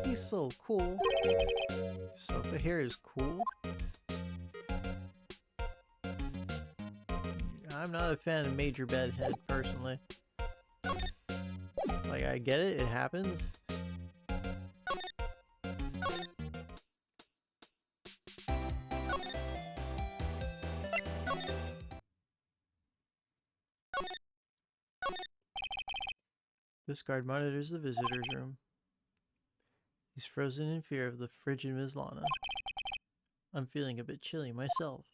He's so cool. Sofa hair is cool? I'm not a fan of major bedhead, personally. Like, I get it, it happens. This guard monitors the visitor's room. He's frozen in fear of the frigid Ms. Lana. I'm feeling a bit chilly myself.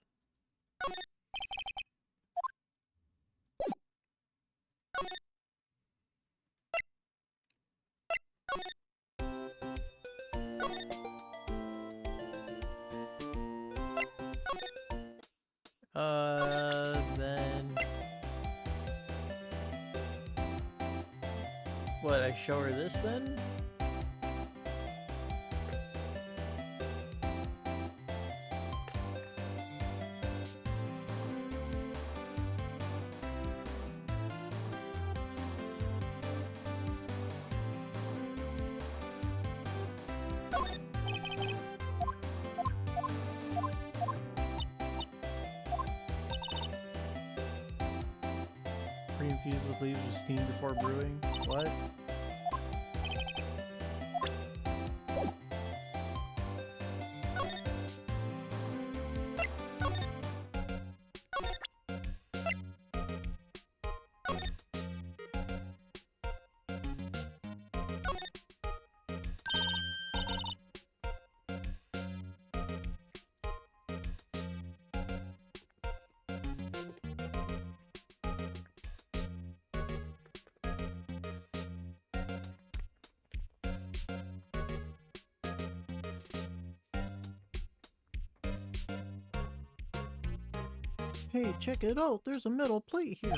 Then... What, I show her this then? Pre-infused with leaves with steam before brewing? What? Hey, check it out! There's a metal plate here!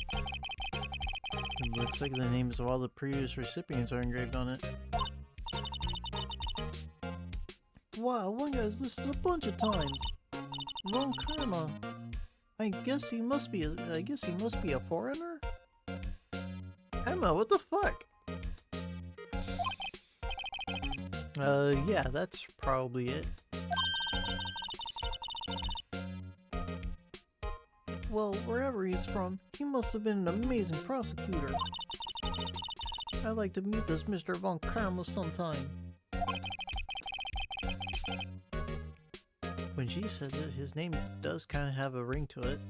It looks like the names of all the previous recipients are engraved on it. Wow, one guy's listed a bunch of times! Wrong karma! I guess he must be a foreigner? Emma, what the fuck? Yeah, that's probably it. Well, wherever he's from, he must have been an amazing prosecutor. I'd like to meet this Mr. Von Karma sometime. When she says it, his name does kind of have a ring to it.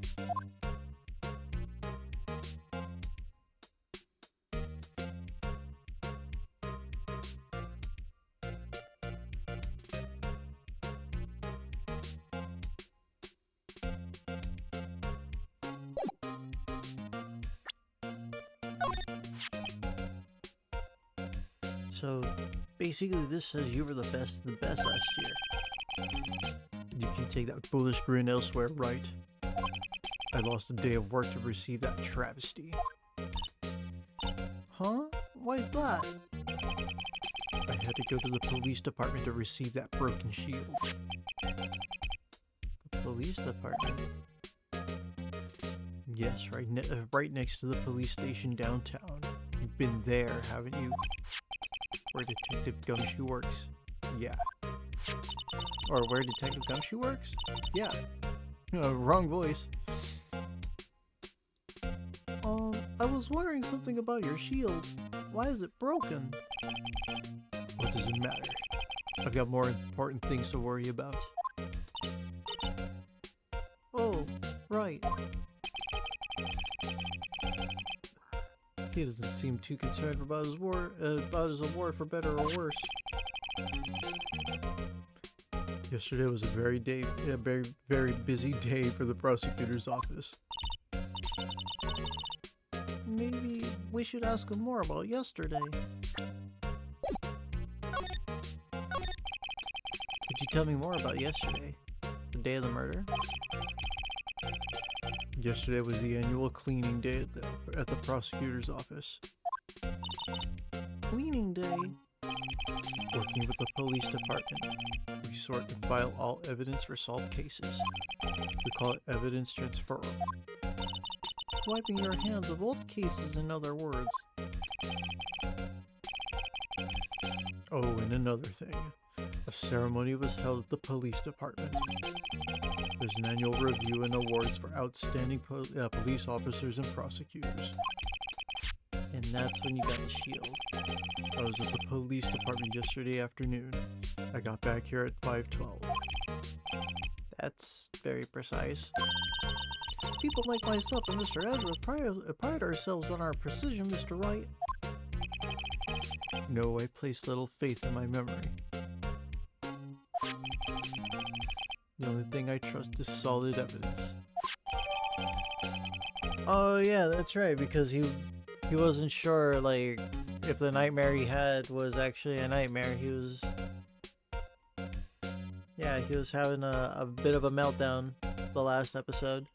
So, basically this says you were the best of the best last year. You can take that foolish grin elsewhere, right? I lost a day of work to receive that travesty. Huh? Why is that? I had to go to the police department to receive that broken shield. The police department? Yes, right next to the police station downtown. You've been there, haven't you? Where Detective Gumshoe works? Yeah. Or where Detective Gumshoe works? Yeah. Wrong voice. I was wondering something about your shield. Why is it broken? What does it matter? I've got more important things to worry about. Oh, right. He doesn't seem too concerned about his award for better or worse. Yesterday was a very busy day for the prosecutor's office. Maybe we should ask him more about yesterday. Could you tell me more about yesterday? The day of the murder? Yesterday was the annual cleaning day at the prosecutor's office. Cleaning day? Working with the police department, we sort and file all evidence for solved cases. We call it evidence transferal. Wiping your hands of old cases, in other words. Oh, and another thing. A ceremony was held at the police department. There's an annual review and awards for outstanding police officers and prosecutors. And that's when you got the shield. I was at the police department yesterday afternoon. I got back here at 5:12. That's very precise. People like myself and Mr. Edward pride ourselves on our precision, Mr. Wright. No, I place little faith in my memory. The only thing I trust is solid evidence. Oh yeah, that's right, because he wasn't sure, like, if the nightmare he had was actually a nightmare. He was having a bit of a meltdown the last episode.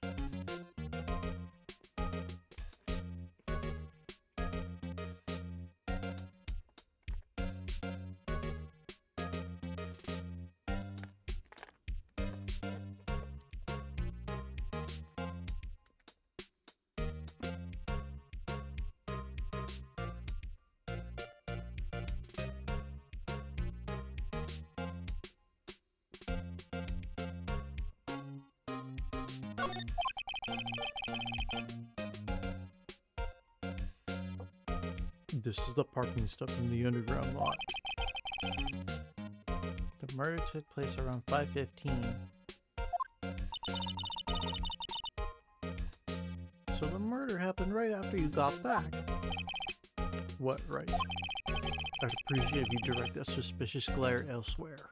This is the parking stuff in the underground lot. The murder took place around 5:15. So the murder happened right after you got back. What, right? I'd appreciate if you direct that suspicious glare elsewhere.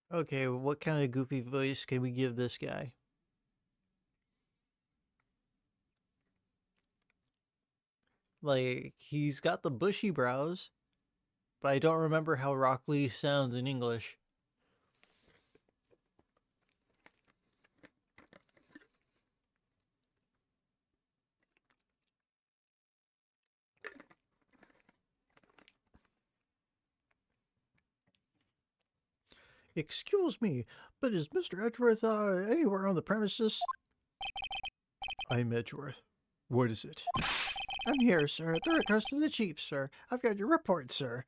Okay, what kind of goofy voice can we give this guy? Like, he's got the bushy brows, but I don't remember how Rock Lee sounds in English. Excuse me, but is Mr. Edgeworth anywhere on the premises? I'm Edgeworth. What is it? I'm here, sir, at the request of the chief, sir. I've got your report, sir.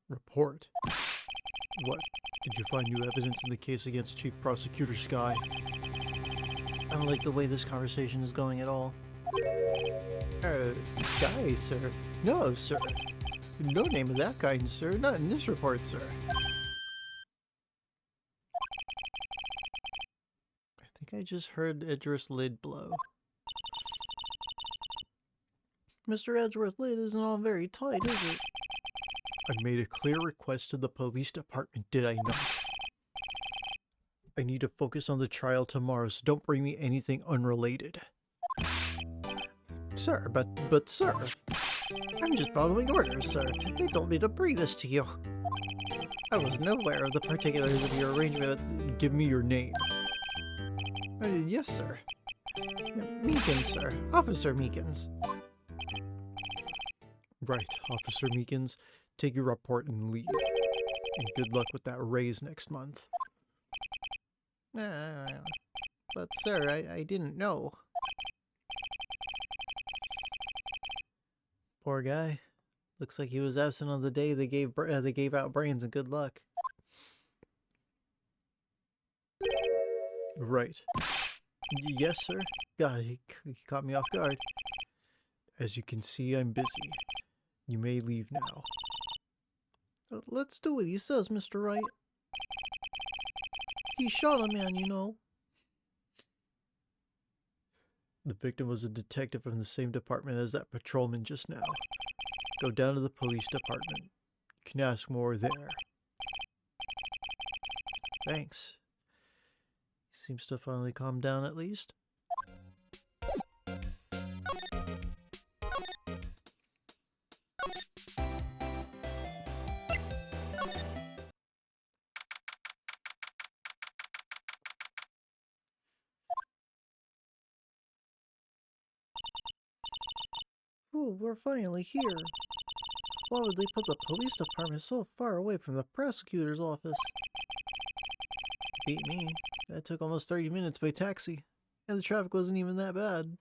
Report? What? Did you find new evidence in the case against Chief Prosecutor Sky? I don't like the way this conversation is going at all. Sky, sir? No, sir. No name of that kind, sir. Not in this report, sir. I think I just heard Edgeworth's lid blow. Mr. Edgeworth's lid isn't all very tight, is it? I made a clear request to the police department, did I not? I need to focus on the trial tomorrow, so don't bring me anything unrelated. Sir, but sir, I'm just following orders, sir. They told me to bring this to you. I wasn't aware of the particulars of your arrangement. Give me your name. Yes, sir. Meekins, sir. Officer Meekins. Right, Officer Meekins. Take your report and leave. And good luck with that raise next month. But sir, I didn't know. Poor guy. Looks like he was absent on the day they gave out brains and good luck. Right. Yes, sir. God, he caught me off guard. As you can see, I'm busy. You may leave now. Let's do what he says, Mr. Wright. He shot a man, you know. The victim was a detective from the same department as that patrolman just now. Go down to the police department. You can ask more there. Thanks. He seems to finally calm down at least. Ooh, we're finally here. Why would they put the police department so far away from the prosecutor's office? Beat me. That took almost 30 minutes by taxi. And the traffic wasn't even that bad.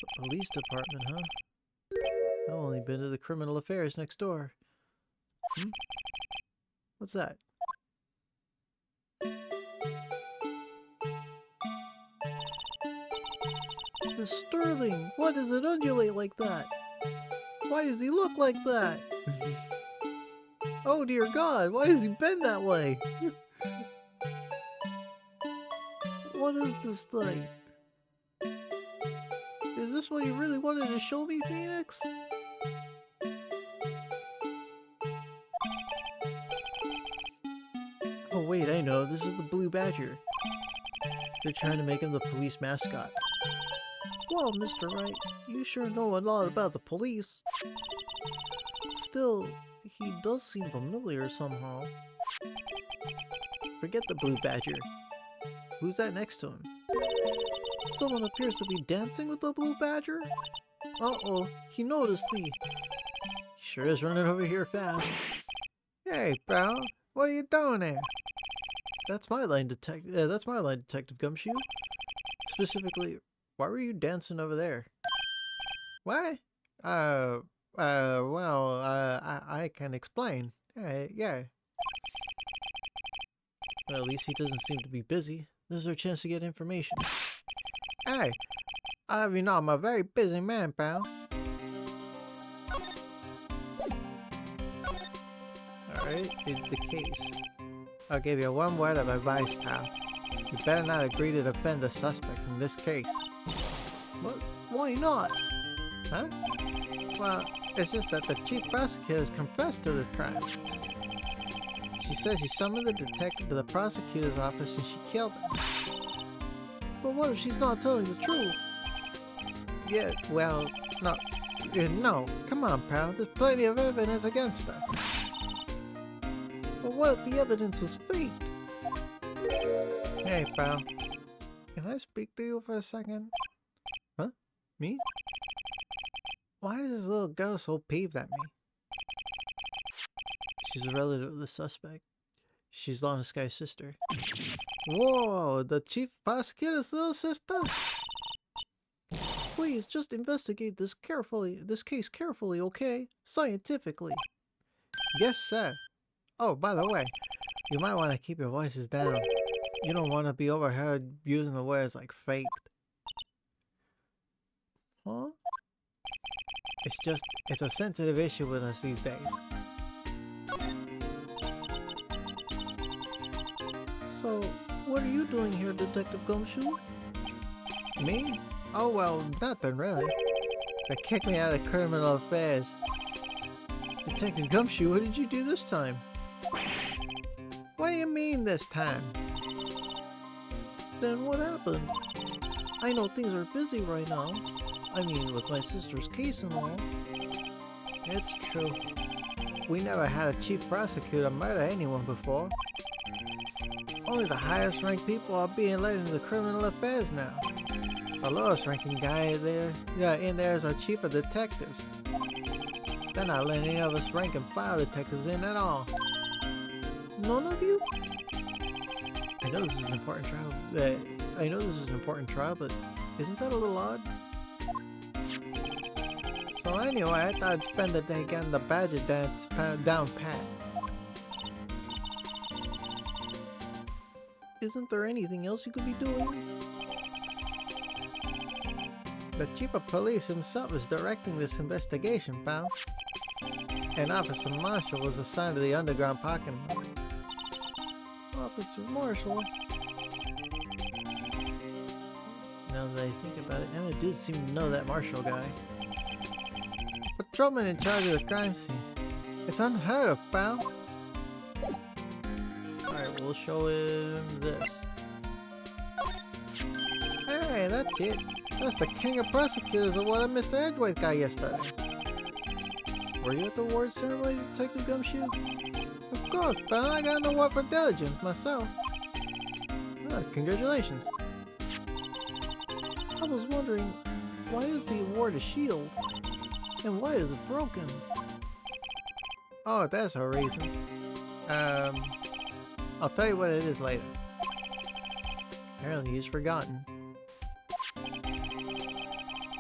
The police department, huh? I've only been to the criminal affairs next door. What's that? Miss Sterling, why does it undulate like that? Why does he look like that? Oh dear God, why does he bend that way? What is this thing? Is this what you really wanted to show me, Phoenix? Oh wait, I know, this is the Blue Badger. They're trying to make him the police mascot. Well, Mr. Wright, you sure know a lot about the police. Still, he does seem familiar somehow. Forget the Blue Badger. Who's that next to him? Someone appears to be dancing with the Blue Badger? Uh-oh, he noticed me. He sure is running over here fast. Hey, pal, what are you doing there? That's my line, Detective Gumshoe. Specifically, why were you dancing over there? What? I can explain. Yeah. Well, at least he doesn't seem to be busy. This is our chance to get information. Hey, I'm a very busy man, pal. Alright, it's the case. I'll give you one word of advice, pal. You better not agree to defend the suspect in this case. What? Why not? Huh? Well, it's just that the chief prosecutor has confessed to this crime. She says she summoned the detective to the prosecutor's office and she killed him. But what if she's not telling the truth? Yeah, well, no. No, come on, pal. There's plenty of evidence against her. But what if the evidence was faked? Hey, pal. Can I speak to you for a second? Huh? Me? Why is this little girl so peeved at me? She's a relative of the suspect. She's Lana Sky's sister. Whoa, the chief prosecutor's little sister? Please, just investigate this case carefully, okay? Scientifically. Yes, sir. Oh, by the way, you might want to keep your voices down. You don't want to be overheard using the words like faked. Huh? It's a sensitive issue with us these days. So, what are you doing here, Detective Gumshoe? Me? Oh, well, nothing really. They kicked me out of criminal affairs. Detective Gumshoe, what did you do this time? What do you mean this time? Then what happened? I know things are busy right now. I mean, with my sister's case and all. It's true. We never had a chief prosecutor murder anyone before. Only the highest ranked people are being let into criminal affairs now. The lowest ranking guy in there is our chief of detectives. They're not letting any of us rank and file detectives in at all. None of you? I know this is an important trial, but isn't that a little odd? So anyway, I thought I'd spend the day getting the badger dance down pat. Isn't there anything else you could be doing? The chief of police himself is directing this investigation, pal. And Officer Marshall was assigned to the underground parking lot. Officer Marshall? Now that I think about it, Emma did seem to know that Marshall guy. Patrolman in charge of the crime scene. It's unheard of, pal. Alright, we'll show him this. Hey, that's it. That's the king of prosecutors of what Mr. Edgeworth got yesterday. Were you at the award ceremony, Detective Gumshoe? Of course, pal. I got an award for diligence myself. Oh, congratulations. I was wondering, why is the award a shield? And why is it broken? Oh, that's a reason. I'll tell you what it is later. Apparently he's forgotten.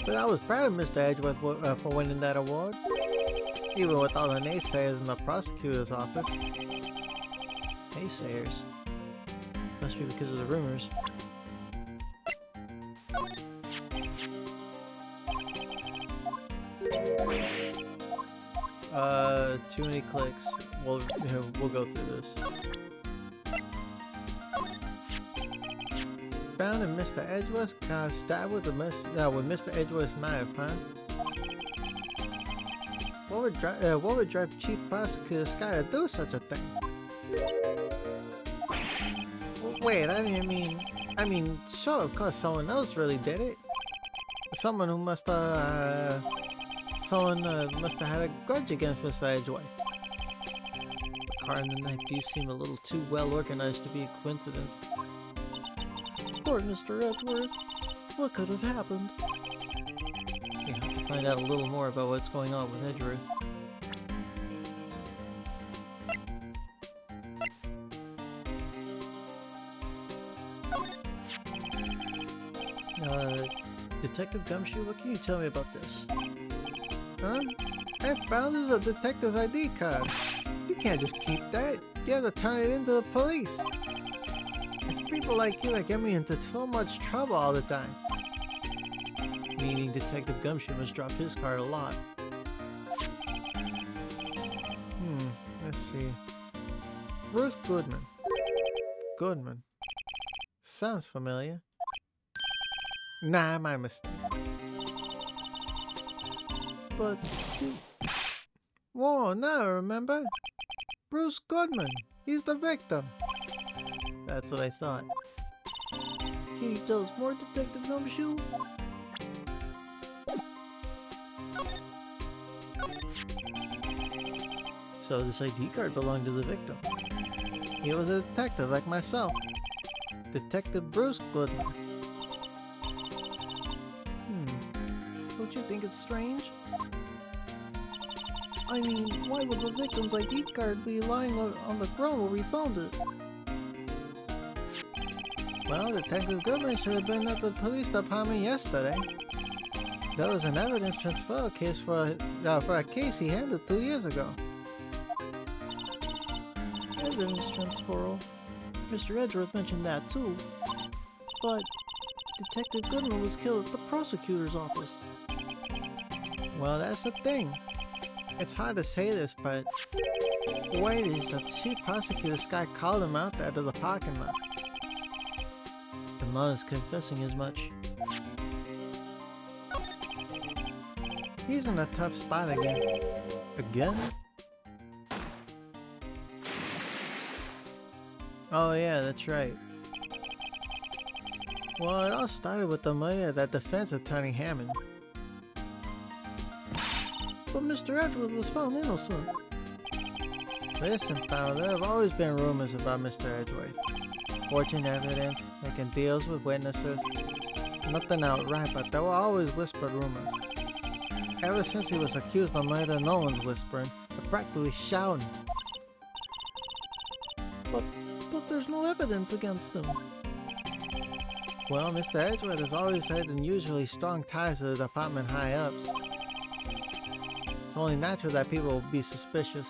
But I was proud of Mr. Edgeworth for winning that award. Even with all the naysayers in the prosecutor's office. Naysayers? Must be because of the rumors. Too many clicks. We'll go through this. Found in Mr. Edgeworth's car, stabbed with Mr. Edgeworth's knife, huh? What would drive Chief Prosecutor Sky to do such a thing? Wait, I mean, sure, of course, someone else really did it. Someone who must have had a grudge against Mr. Edgeworth. The car and the knife do seem a little too well organized to be a coincidence. Poor Mr. Edgeworth. What could have happened? We have to find out a little more about what's going on with Edgeworth. Detective Gumshoe, what can you tell me about this? Huh? I found this is a detective's ID card. You can't just keep that. You have to turn it into the police. It's people like you that get me into so much trouble all the time. Meaning Detective Gumshoe must drop his card a lot. Let's see. Bruce Goodman. Goodman. Sounds familiar. Nah, my mistake. But... Whoa, now I remember. Bruce Goodman. He's the victim. That's what I thought. Can you tell us more, Detective Gumshoe? So this ID card belonged to the victim. He was a detective like myself. Detective Bruce Goodman. Don't you think it's strange? I mean, why would the victim's ID card be lying on the ground where we found it? Well, Detective Goodman should have been at the police department yesterday. That was an evidence transfer case for a case he handled 2 years ago. Evidence transferal. Mr. Edgeworth mentioned that too. But Detective Goodman was killed at the prosecutor's office. Well, that's the thing. It's hard to say this, but the way it is that the chief prosecutor Scott called him out there to the parking lot. And Lon is confessing as much. He's in a tough spot again. Again? Oh yeah, that's right. Well, it all started with the murder of that defense attorney Hammond. But Mr. Edgeworth was found innocent. Listen, pal, there have always been rumors about Mr. Edgeworth. Forging evidence, making deals with witnesses. Nothing outright, but there were always whispered rumors. Ever since he was accused of murder, no one's whispering, but practically shouting. But there's no evidence against him. Well, Mr. Edgeworth has always had unusually strong ties to the department high-ups. It's only natural that people will be suspicious.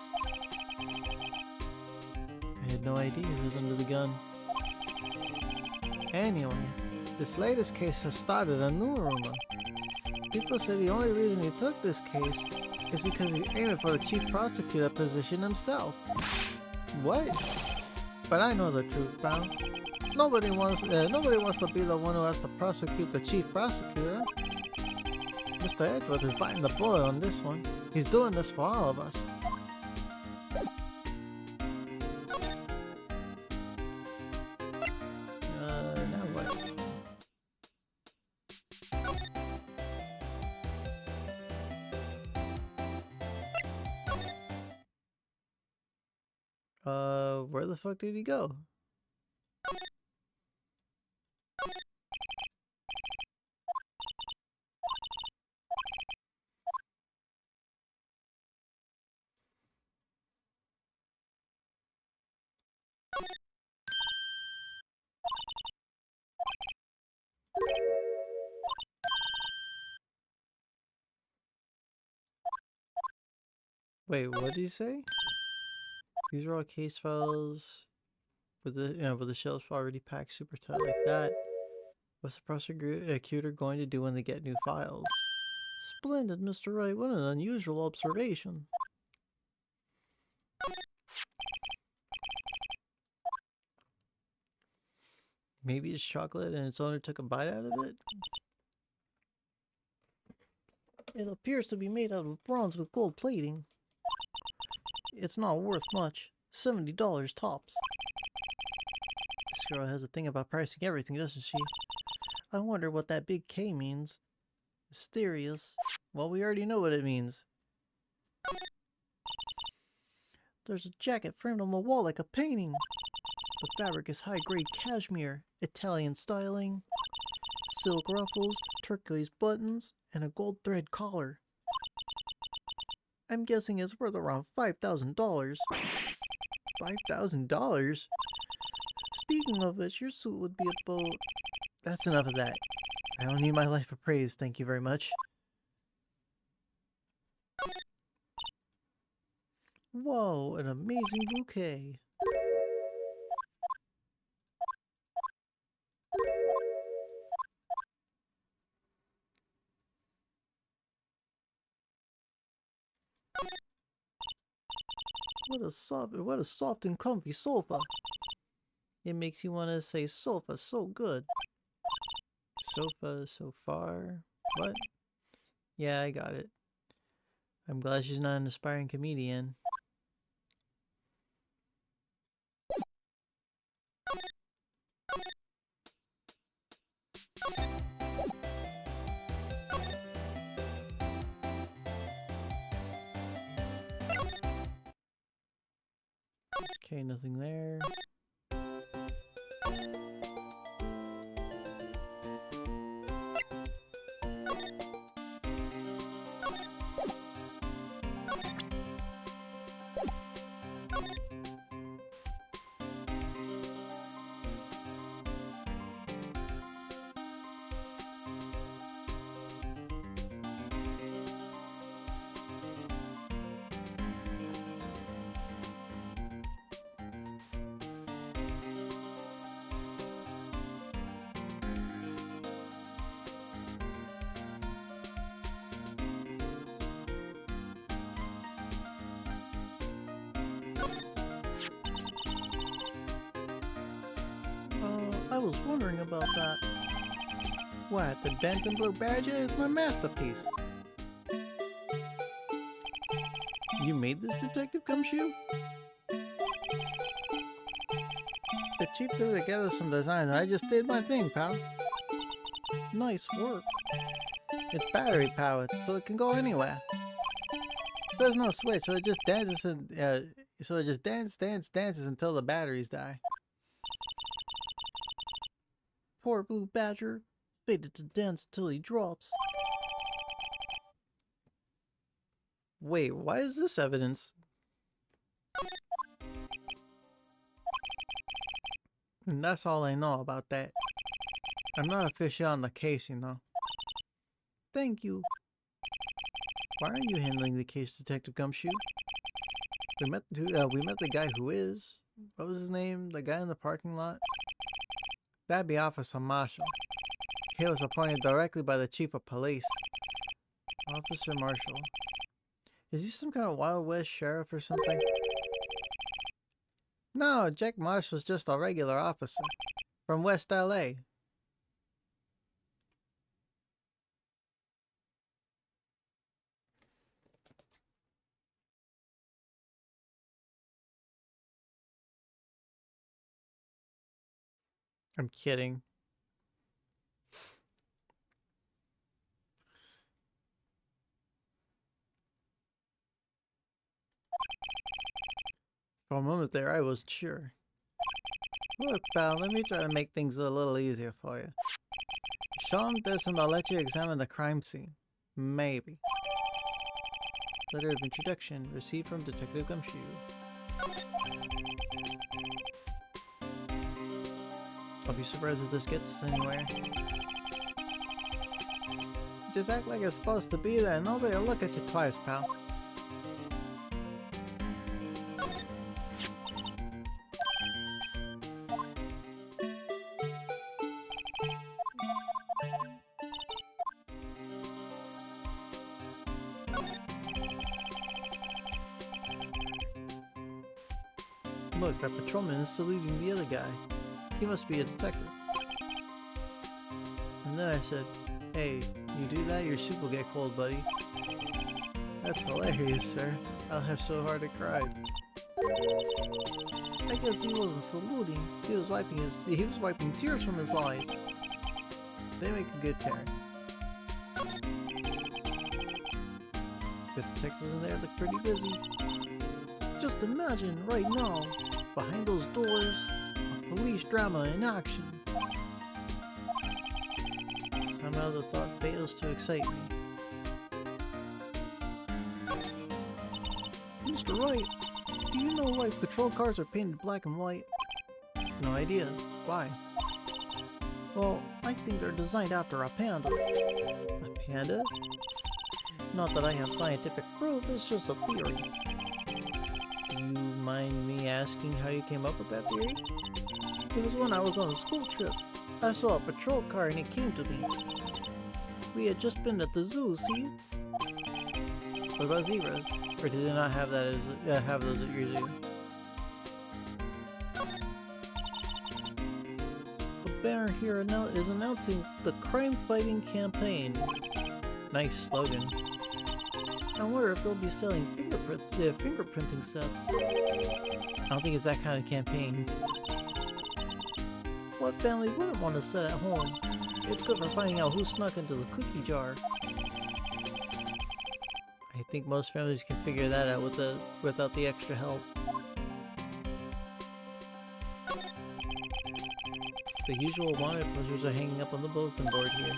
I had no idea he was under the gun. Anyway, this latest case has started a new rumor. People say the only reason he took this case is because he's aiming for the chief prosecutor position himself. What? But I know the truth, pal. Nobody wants to be the one who has to prosecute the chief prosecutor. Mr. Edgeworth is biting the bullet on this one. He's doing this for all of us. Now what? Where the fuck did he go? Wait, what did you say? These are all case files with the shelves already packed super tight like that. What's the prosecutor going to do when they get new files? Splendid, Mr. Wright. What an unusual observation. Maybe it's chocolate and its owner took a bite out of it? It appears to be made out of bronze with gold plating. It's not worth much. $70 tops. This girl has a thing about pricing everything, doesn't she? I wonder what that big K means. Mysterious. Well, we already know what it means. There's a jacket framed on the wall like a painting. The fabric is high-grade cashmere, Italian styling, silk ruffles, turquoise buttons, and a gold thread collar. I'm guessing it's worth around $5,000. $5,000? Speaking of which, your suit would be about... That's enough of that. I don't need my life appraised, thank you very much. Whoa, an amazing bouquet. What a soft and comfy sofa. It makes you want to say sofa so good. Sofa so far. What? Yeah, I got it. I'm glad she's not an aspiring comedian. Okay, nothing there. I was wondering about that. What, the Benton Blue Badger is my masterpiece. You made this, Detective Gumshoe? The chief threw together some designs and I just did my thing, pal. Nice work. It's battery powered, so it can go anywhere. There's no switch, so it just dances and dances until the batteries die. Poor Blue Badger, fated to dance till he drops. Wait, why is this evidence? And that's all I know about that. I'm not official on the case, you know. Thank you. Why are you handling the case, Detective Gumshoe? We met the guy who is. What was his name? The guy in the parking lot? That'd be Officer Marshall. He was appointed directly by the Chief of Police. Officer Marshall. Is he some kind of Wild West sheriff or something? No, Jack Marshall's just a regular officer. From West LA. I'm kidding. For a moment there, I wasn't sure. Look, pal, let me try to make things a little easier for you. Show him this and I'll let you examine the crime scene. Maybe. Letter of introduction, received from Detective Gumshoe. I'll be surprised if this gets us anywhere. Just act like it's supposed to be there and nobody will look at you twice, pal. Look, that patrolman is saluting the other guy. He must be a detective. And then I said, hey, you do that, your soup will get cold, buddy. That's hilarious, sir. I'll have so hard I cried. I guess he wasn't saluting. He was wiping tears from his eyes. They make a good pair. The detectives in there look pretty busy. Just imagine, right now, behind those doors, a police drama in action. Somehow the thought fails to excite me. Mr. Wright, do you know why patrol cars are painted black and white? No idea. Why? Well, I think they're designed after a panda. A panda? Not that I have scientific proof, it's just a theory. Do you mind me asking how you came up with that theory? It was when I was on a school trip. I saw a patrol car and it came to me. We had just been at the zoo, see? What about zebras? Or did they not have that have those at your zoo? The banner here is announcing the crime-fighting campaign. Nice slogan. I wonder if they'll be selling fingerprinting sets. I don't think it's that kind of campaign. What family wouldn't want a set at home? It's good for finding out who snuck into the cookie jar. I think most families can figure that out without the extra help. The usual wanted posters are hanging up on the bulletin board here.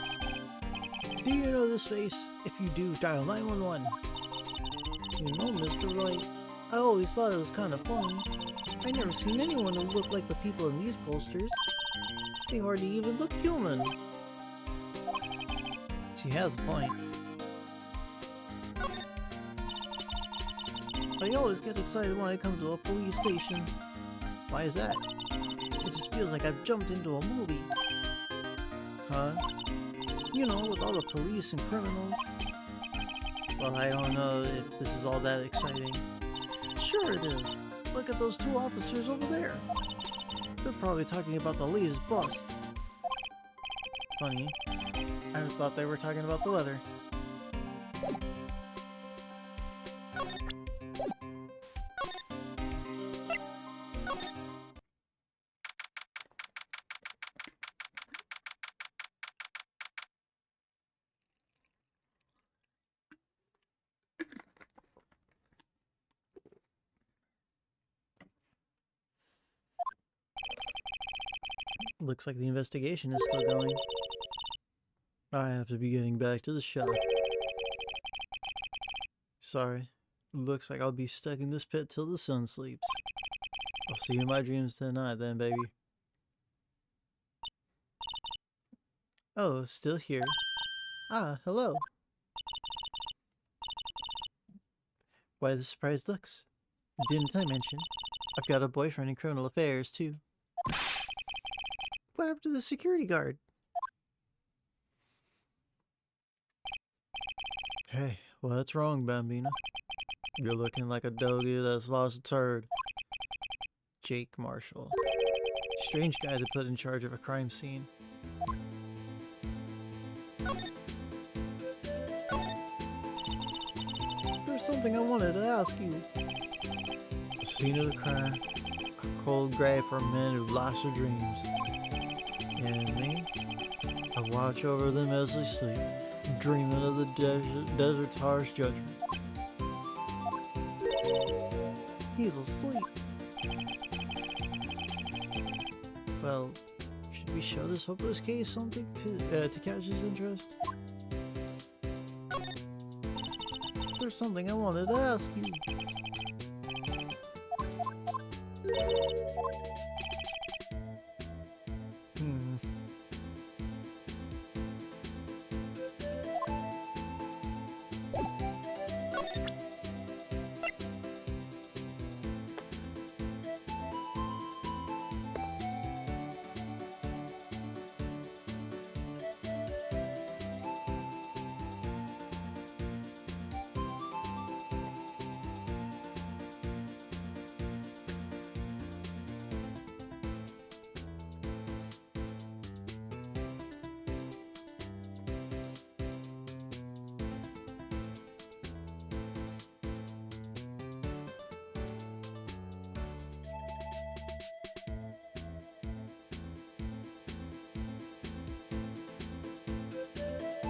Do you know this face? If you do, dial 911. You know, Mr. Wright, I always thought it was kind of funny. I never seen anyone who looked like the people in these posters. They hardly even look human. She has a point. I always get excited when I come to a police station. Why is that? It just feels like I've jumped into a movie. Huh? You know, with all the police and criminals. Well, I don't know if this is all that exciting. Sure it is. Look at those two officers over there. They're probably talking about the latest bust. Funny. I thought they were talking about the weather. Looks like the investigation is still going. I have to be getting back to the shop. Sorry. Looks like I'll be stuck in this pit till the sun sleeps. I'll see you in my dreams tonight then, baby. Oh, still here. Ah, hello. Why the surprised looks? Didn't I mention? I've got a boyfriend in criminal affairs, too. What happened to the security guard? Hey, what's wrong, Bambina? You're looking like a doggy that's lost its herd. Jake Marshall. Strange guy to put in charge of a crime scene. There's something I wanted to ask you. The scene of the crime. A cold grave for men who've lost their dreams. And me? I watch over them as they sleep, dreaming of the desert's harsh judgment. He's asleep. Well, should we show this hopeless case something to catch his interest? There's something I wanted to ask you.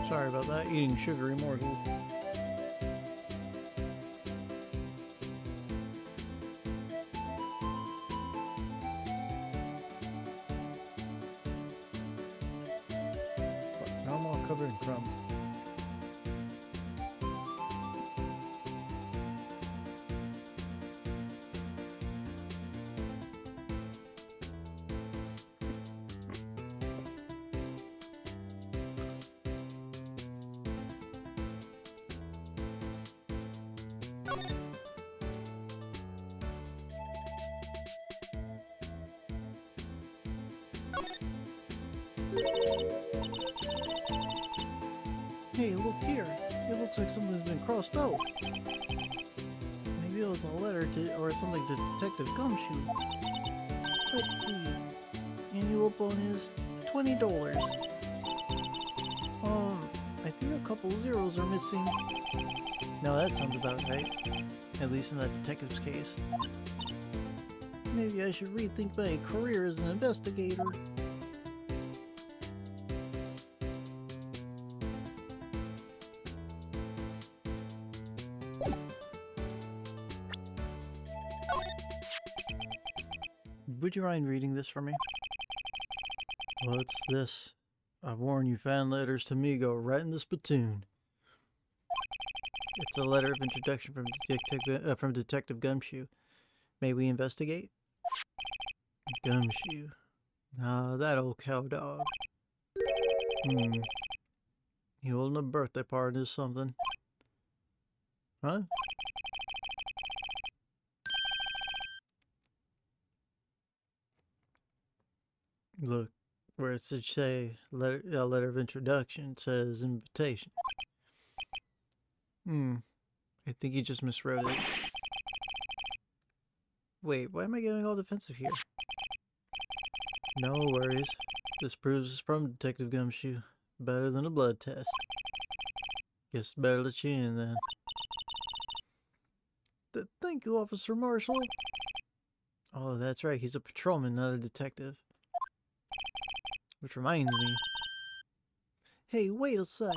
Sorry about that, eating sugary morsels. Now I'm all covered in crumbs. Hey, look here. It looks like something's been crossed out. Maybe it was a letter to or something to Detective Gumshoe. Let's see. Annual bonus $20. I think a couple zeros are missing. No, that sounds about right. At least in that detective's case. Maybe I should rethink my career as an investigator. Would you mind reading this for me? What's this? I warn you, fan letters to me go right in the spittoon. It's a letter of introduction from Detective Gumshoe. May we investigate? Gumshoe. Ah, that old cow dog. He holding a birthday party or something. Huh? Look, where it should say a letter of introduction, it says invitation. I think he just miswrote it. Wait, why am I getting all defensive here? No worries. This proves it's from Detective Gumshoe. Better than a blood test. Guess better let you in then. Thank you, Officer Marshall. Oh, that's right. He's a patrolman, not a detective. Which reminds me. Hey, wait a sec.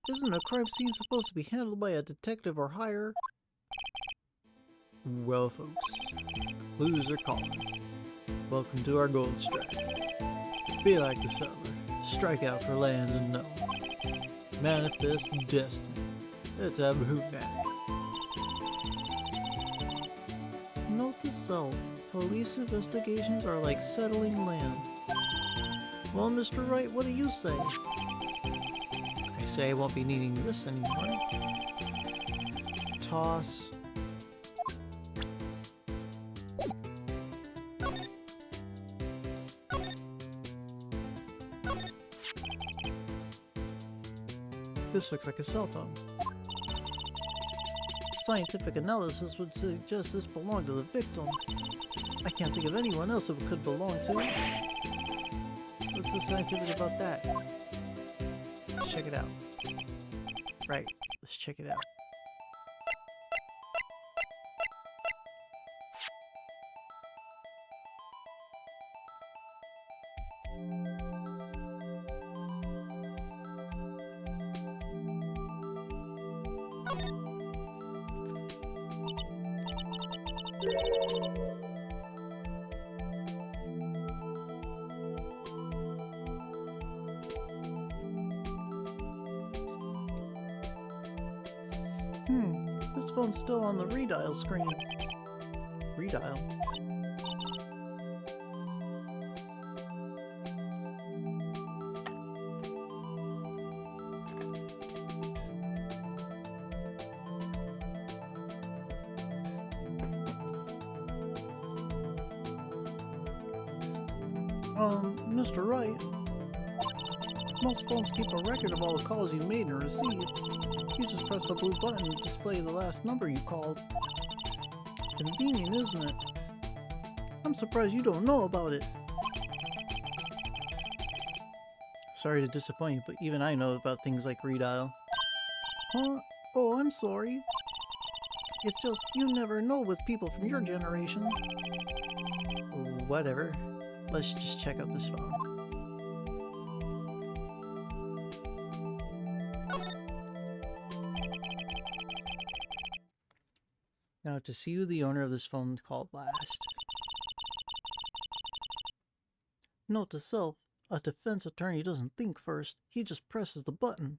Isn't a crime scene supposed to be handled by a detective or higher? Well, folks, clues are calling. Welcome to our gold strike. Be like the settler. Strike out for lands unknown. Manifest destiny. Let's have a hoot now. Note to self. Police investigations are like settling land. Well, Mr. Wright, what do you say? I say I won't be needing this anymore. Toss. This looks like a cell phone. Scientific analysis would suggest this belonged to the victim. I can't think of anyone else it could belong to. What's so scientific about that? Let's check it out. Right, let's check it out. This phone's still on the redial screen. Redial? Mr. Wright, most phones keep a record of all the calls you made and received. You just press the blue button to display the last number you called. Convenient, isn't it? I'm surprised you don't know about it. Sorry to disappoint you, but even I know about things like redial. Huh? Oh, I'm sorry. It's just, you never know with people from your generation. Whatever. Let's just check out this phone. Now to see who the owner of this phone called last. Note to self, a defense attorney doesn't think first, he just presses the button.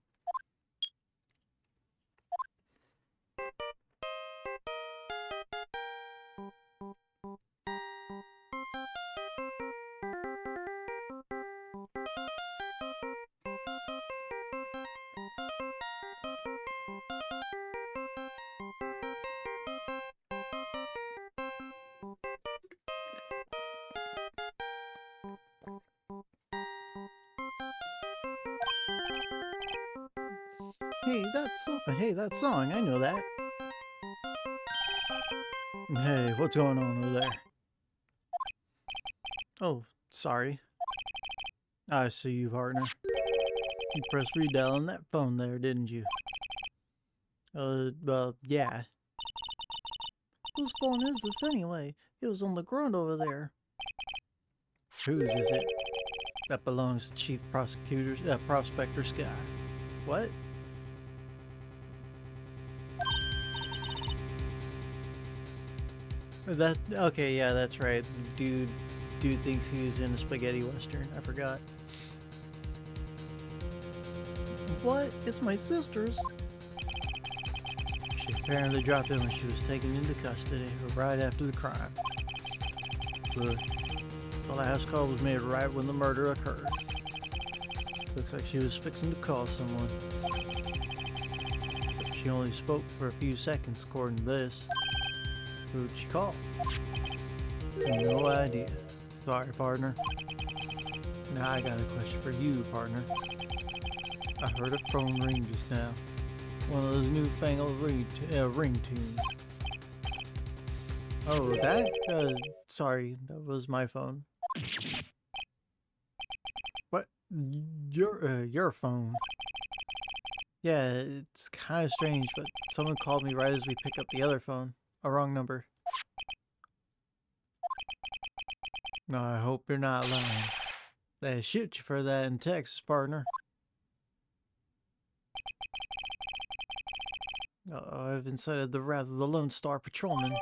Hey, that song, I know that. Hey, what's going on over there? Oh, sorry. I see you, partner. You pressed redial on that phone there, didn't you? Well, yeah. Whose phone is this anyway? It was on the ground over there. Whose is it? That belongs to Chief Prospector Sky. What? Okay, yeah, that's right. Dude thinks he was in a spaghetti western. I forgot. What? It's my sister's. She apparently dropped in when she was taken into custody right after the crime. Look, the last call was made right when the murder occurred. Looks like she was fixing to call someone. Except she only spoke for a few seconds according to this. Who'd she call? No idea. Sorry, partner. Now I got a question for you, partner. I heard a phone ring just now. One of those newfangled ringtones. Oh, that? Sorry, that was my phone. What? Your phone? Yeah, it's kind of strange, but someone called me right as we picked up the other phone. A wrong number. No, I hope you're not lying. They shoot you for that in Texas, partner. Uh-oh, I've incited the wrath of the Lone Star Patrolman.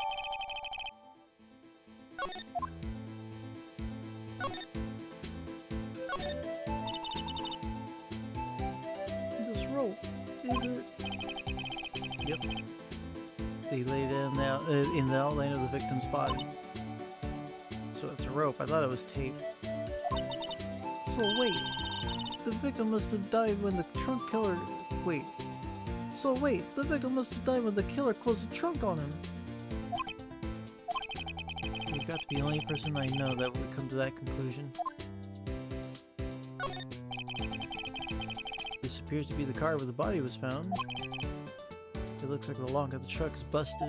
This rope, is it? Yep. They laid it in the outline of the victim's body. So it's a rope. I thought it was tape. So wait, the victim must have died when the trunk killer... Wait. So wait, the victim must have died when the killer closed the trunk on him. You've got to be the only person I know that would come to that conclusion. This appears to be the car where the body was found. It looks like the lock of the truck is busted.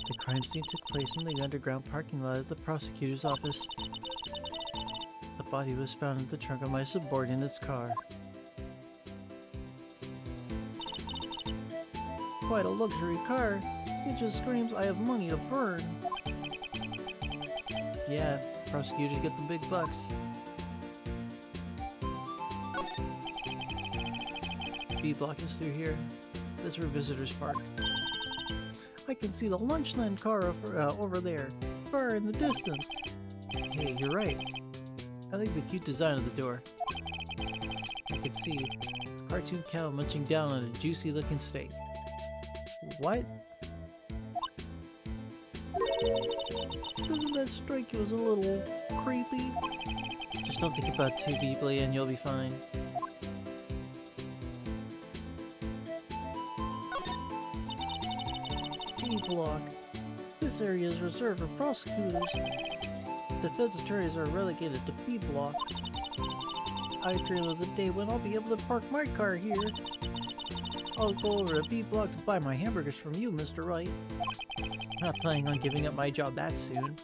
The crime scene took place in the underground parking lot of the prosecutor's office. The body was found in the trunk of my subordinate's car. Quite a luxury car. It just screams I have money to burn. Yeah, prosecutors get the big bucks. B block is through here. That's where visitors park. I can see the lunchtime car over there, far in the distance. Hey, you're right. I like the cute design of the door. I can see a cartoon cow munching down on a juicy looking steak. What? Doesn't that strike you as a little creepy? Just don't think about it too deeply and you'll be fine. B block. This area is reserved for prosecutors. Defense attorneys are relegated to B block. I dream of the day when I'll be able to park my car here. I'll go over to B block to buy my hamburgers from you, Mr. Wright. I'm not planning on giving up my job that soon.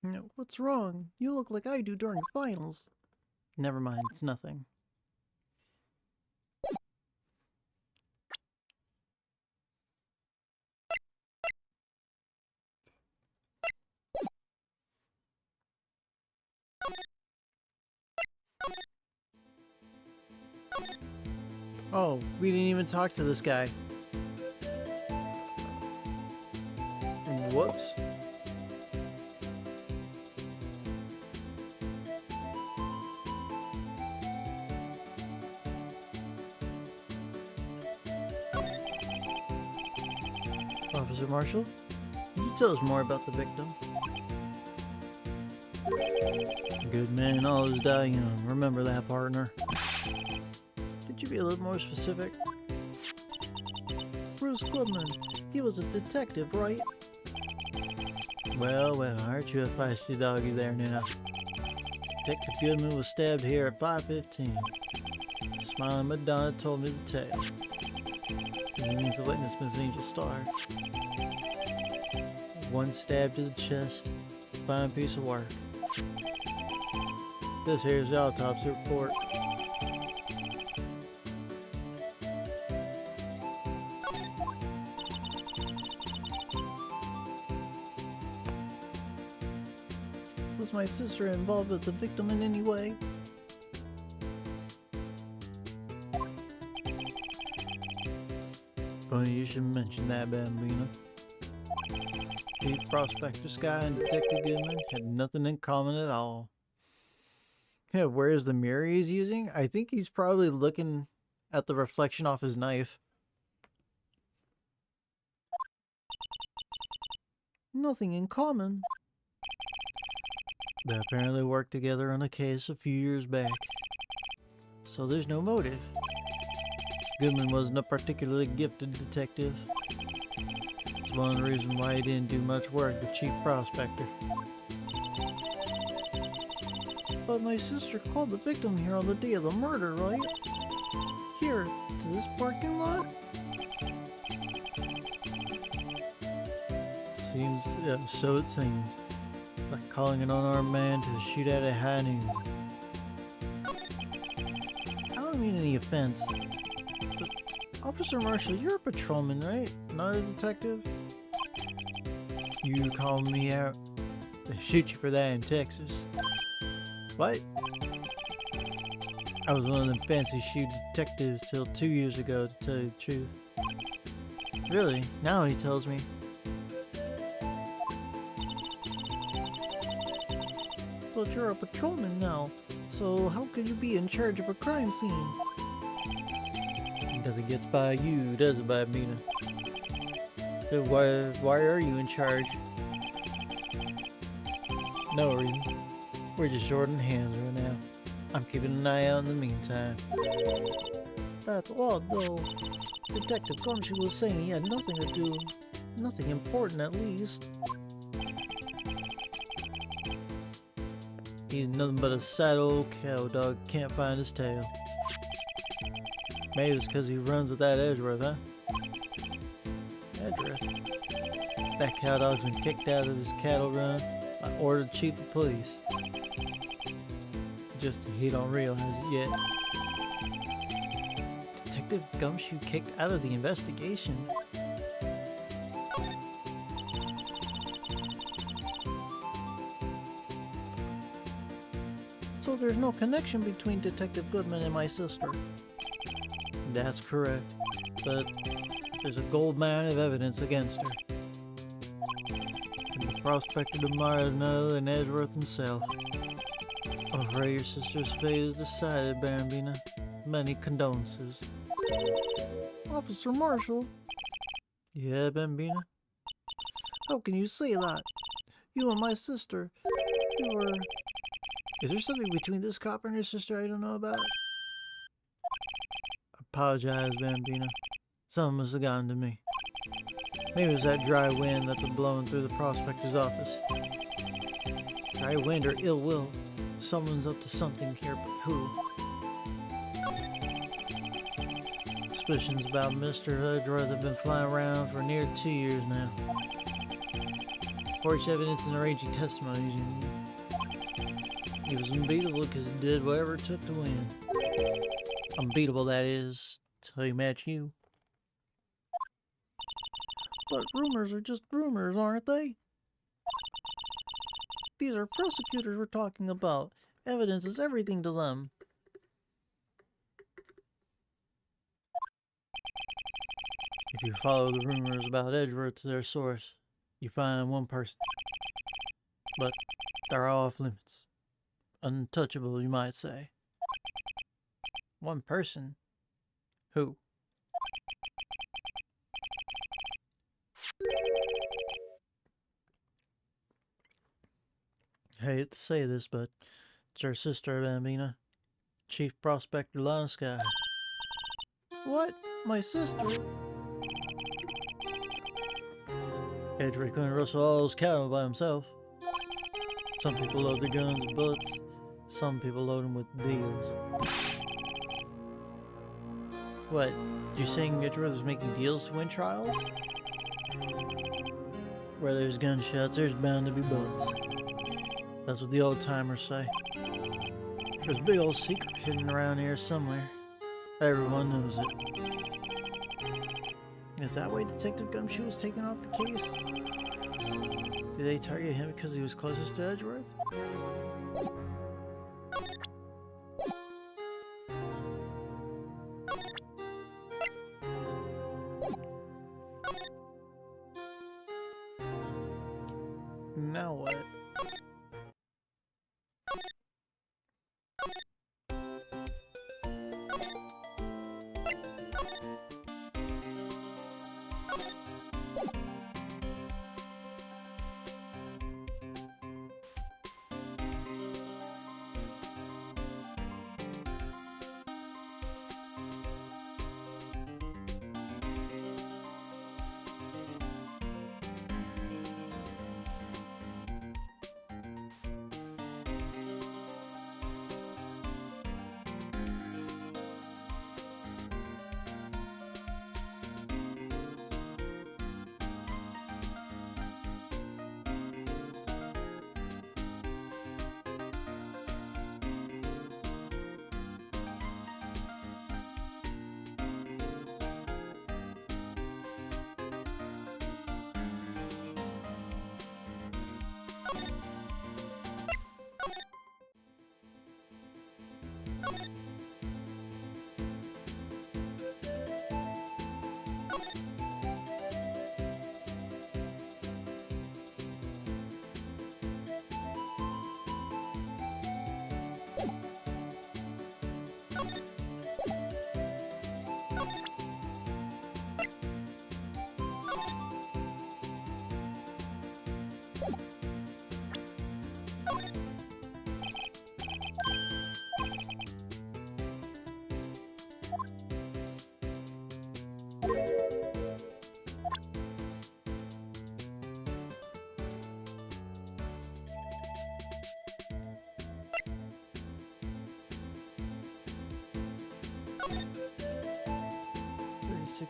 No, what's wrong? You look like I do during finals. Never mind, it's nothing. Oh, we didn't even talk to this guy. Whoops. Officer Marshall, can you tell us more about the victim? Good men always die young. Remember that, partner. Could you be a little more specific? Bruce Goodman. He was a detective, right? Well, aren't you a feisty doggy there now? Detective Goodman was stabbed here at 5:15. Smiling Madonna told me the tale. He means the witness, Miss Angel Star. One stab to the chest. Fine piece of work. This here's the autopsy report. Was my sister involved with the victim in any way? Funny you should mention that, Bambina. Chief Prospector Sky and Detective Goodman had nothing in common at all. Yeah, where's the mirror he's using? I think he's probably looking at the reflection off his knife. Nothing in common. They apparently worked together on a case a few years back. So there's no motive. Goodman wasn't a particularly gifted detective. It's one reason why he didn't do much work with Chief Prospector. But my sister called the victim here on the day of the murder, right? Here, to this parking lot? So it seems. It's like calling an unarmed man to shoot at a high noon. I don't mean any offense. But, Officer Marshall, you're a patrolman, right? Not a detective? You call me out? They shoot you for that in Texas. What? I was one of them fancy shoe detectives till 2 years ago, to tell you the truth. Really? Now he tells me. But you're a patrolman now, so how could you be in charge of a crime scene? Nothing gets by you, does it, Bambina? So why are you in charge? No reason. We're just shorting hands right now. I'm keeping an eye out in the meantime. That's odd, though. Detective Gumshoe was saying he had nothing to do. Nothing important, at least. He's nothing but a sad old cow dog, can't find his tail. Maybe it's because he runs with that Edgeworth, huh? Edgeworth? That cow dog's been kicked out of his cattle run by order of chief of police. Just that he don't realize it yet. Detective Gumshoe kicked out of the investigation. So there's no connection between Detective Goodman and my sister. That's correct. But there's a gold mine of evidence against her. And the prospector tomorrow is none other than Edgeworth himself. I'm afraid your sister's fate is decided, Bambina. Many condolences. Officer Marshall? Yeah, Bambina? How can you say that? You and my sister, you were... Is there something between this cop and your sister I don't know about? Apologize, Bambina. Something must have gotten to me. Maybe it was that dry wind that's blowing through the prospector's office. Dry wind or ill will. Someone's up to something here, but who? Suspicions about Mr. Edgeworth have been flying around for near 2 years now. Forged evidence and arranging testimonies. He was unbeatable because he did whatever it took to win. Unbeatable, that is, till he met you. But rumors are just rumors, aren't they? These are prosecutors we're talking about. Evidence is everything to them. If you follow the rumors about Edgeworth to their source, you find one person. But they're all off limits. Untouchable, you might say. One person? Who? I hate to say this, but it's our sister, Bambina. Chief Prospector Lana Sky. What? My sister? Edgeworth couldn't rustle all those cattle by himself. Some people load their guns with bullets. Some people load them with deals. What? You're saying Edgeworth was making deals to win trials? Where there's gunshots, there's bound to be bullets. That's what the old timers say. There's a big old secret hidden around here somewhere. Everyone knows it. Is that why Detective Gumshoe was taken off the case? Did they target him because he was closest to Edgeworth? Now what?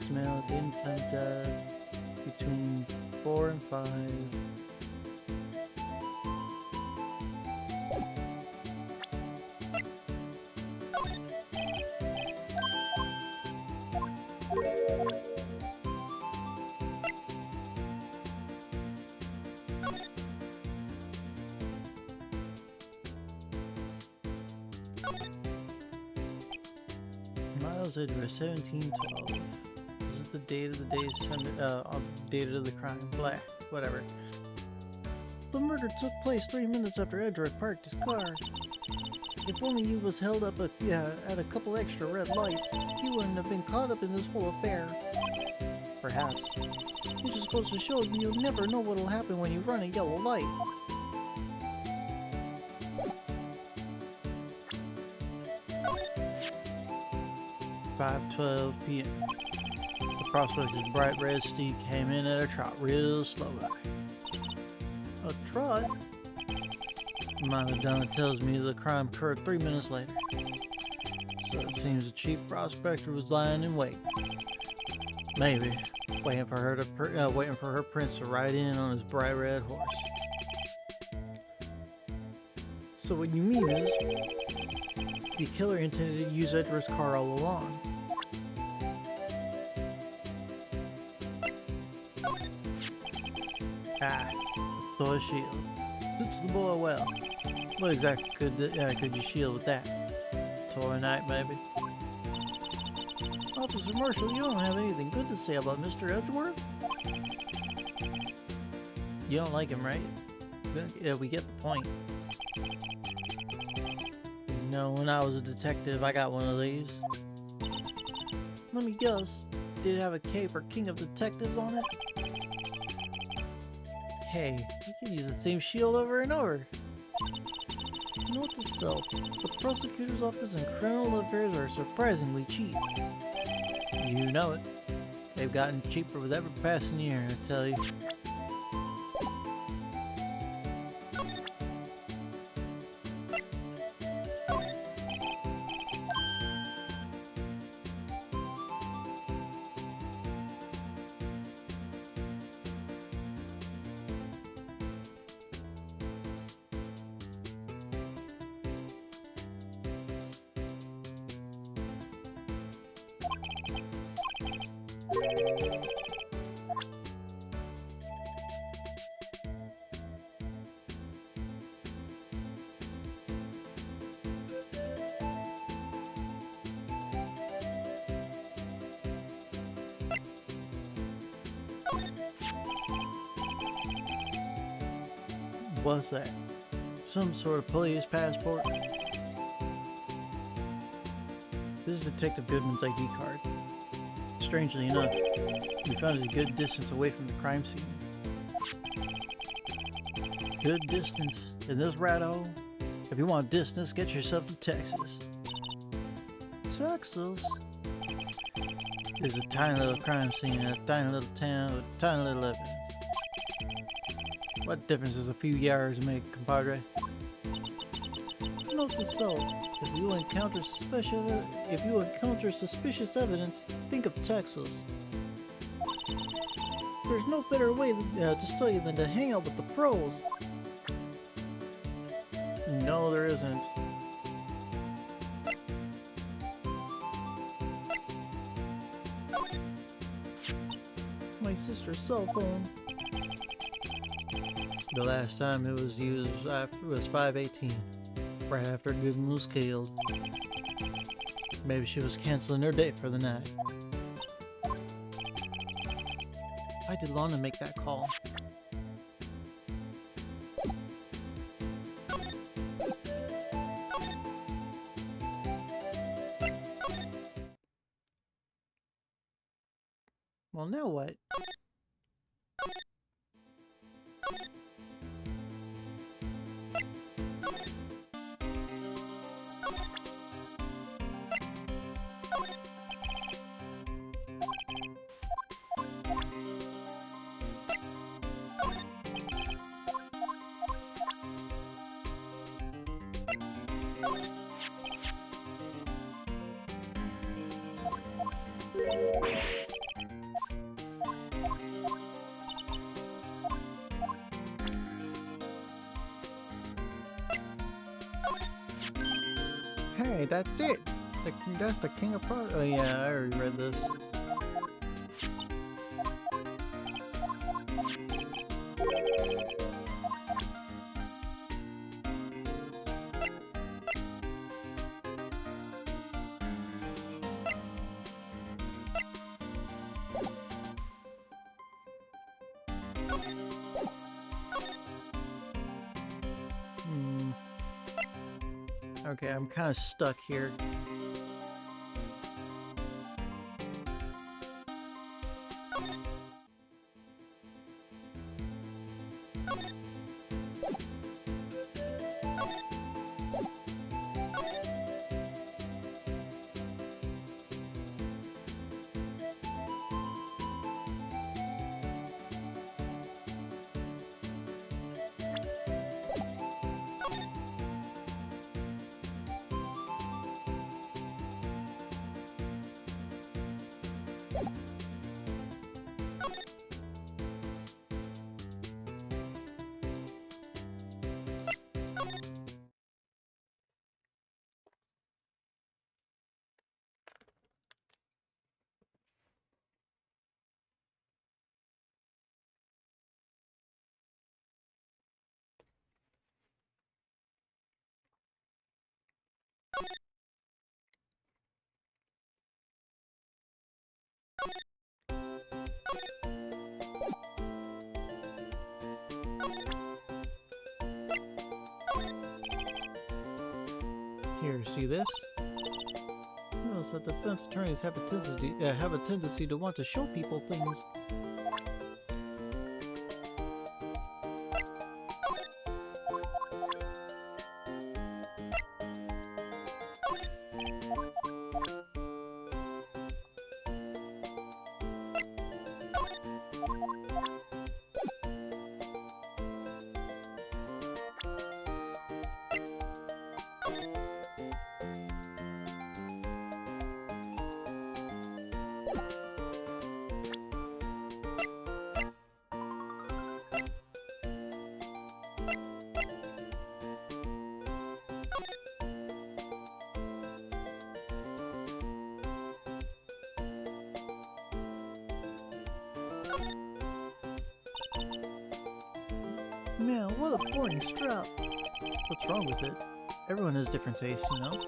Male didn't attempt death between 4 and 5. Miles Edgeworth, 1712. This is the date of the date of the crime. Blah, whatever. The murder took place 3 minutes after Edgeworth parked his car. If only he was held up at a couple extra red lights, he wouldn't have been caught up in this whole affair. Perhaps. This just goes to show you'll never know what'll happen when you run a yellow light. "5:12 p.m. The prospector's bright red steed came in at a trot real slowly. A trot? Mama Donna tells me the crime occurred 3 minutes later. So it seems the chief prospector was lying in wait. Maybe waiting for her prince to ride in on his bright red horse. So what you mean is, the killer intended to use Edgeworth's car all along. Thor shield. Suits the boy well. What exactly could you shield with that? Toy knight, maybe? Officer Marshall, you don't have anything good to say about Mr. Edgeworth? You don't like him, right? Yeah, we get the point. You know, when I was a detective, I got one of these. Let me guess. Did it have a K for King of Detectives on it? Hey, you can use the same shield over and over. Note to self, the prosecutor's office and criminal affairs are surprisingly cheap. You know it. They've gotten cheaper with every passing year, I tell you. What's that? Some sort of police passport? This is Detective Goodman's ID card. Strangely enough, we found it a good distance away from the crime scene. Good distance in this rat hole? If you want distance, get yourself to Texas. Texas? This is a tiny little crime scene in a tiny little town with tiny little evidence. What difference does a few yards make, compadre? Note to self, if you encounter suspicious evidence, think of Texas. There's no better way to study than to hang out with the pros. No, there isn't. My sister's cell phone. The last time it was used was 5/18, right after Goodman was killed. Maybe she was canceling her date for the night. Why did Lana make that call? Well, now what? Hey, that's it! That's the King of Pro- Oh yeah, I already read this. Okay, I'm kind of stuck here. Here, see this? Notice that defense attorneys have a tendency to want to show people things. Man, what a boring strap. What's wrong with it? Everyone has different tastes, you know?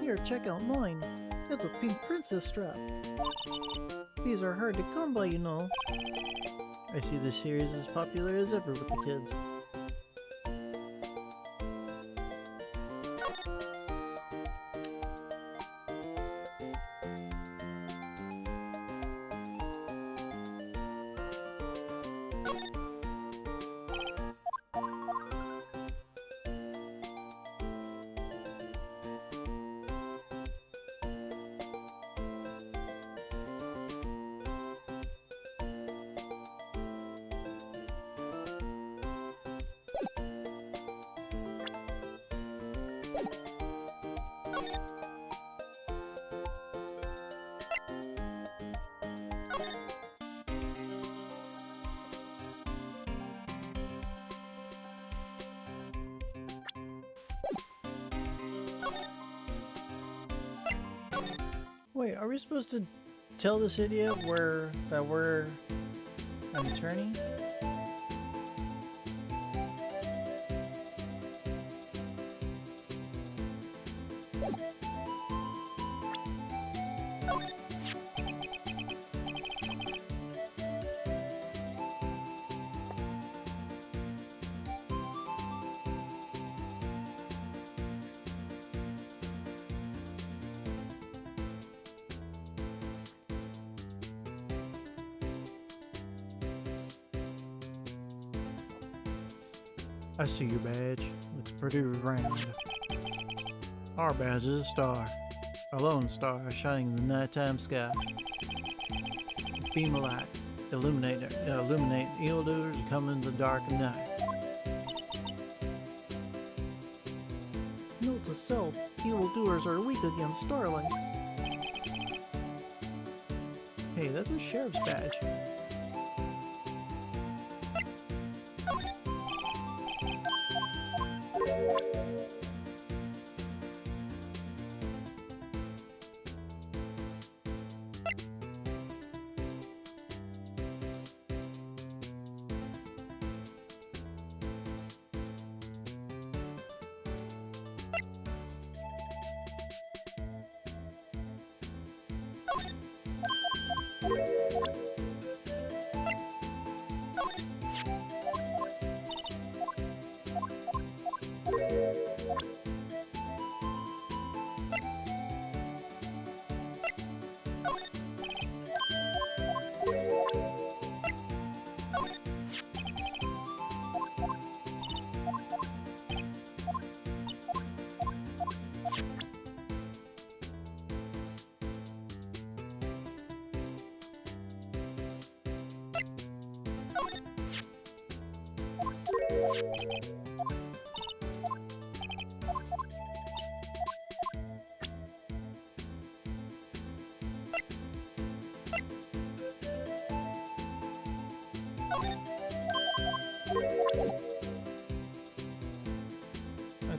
Here, check out mine. It's a pink princess strap. These are hard to come by, you know. I see this series is as popular as ever with the kids. Wait, are we supposed to tell this idiot that we're an attorney? I see your badge. Looks pretty round. Our badge is a star. A lone star shining in the nighttime sky. Beam of light. Illuminate evildoers who come in the dark of night. Note to self, evildoers are weak against starlight. Hey, that's a sheriff's badge.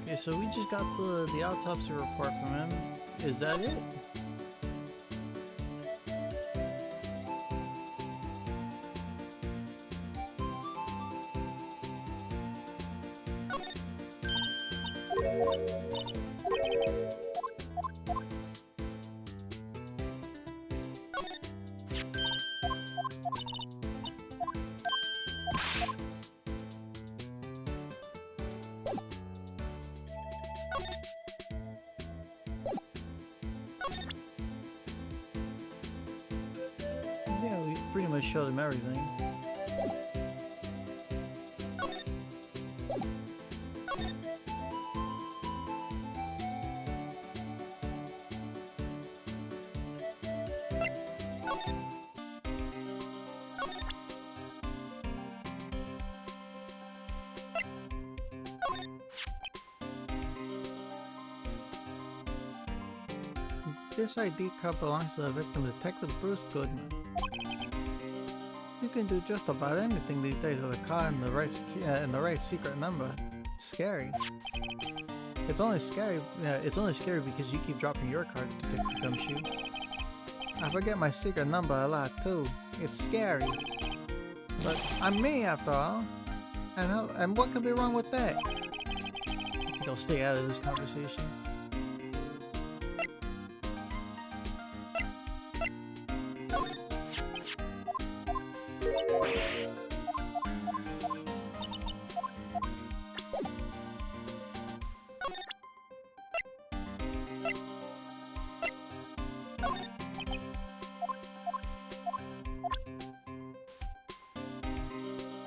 Okay, so we just got the autopsy report from him. Is that it? Yeah, we pretty much showed him everything. This ID card belongs to the victim, Detective Bruce Goodman. You can do just about anything these days with a card and the right secret number. Scary. It's only scary because you keep dropping your card, Detective Gumshoe. I forget my secret number a lot too. It's scary. But I'm me after all. And what could be wrong with that? I think I'll stay out of this conversation.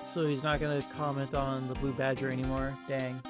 So he's not gonna comment on the blue badger anymore. Dang.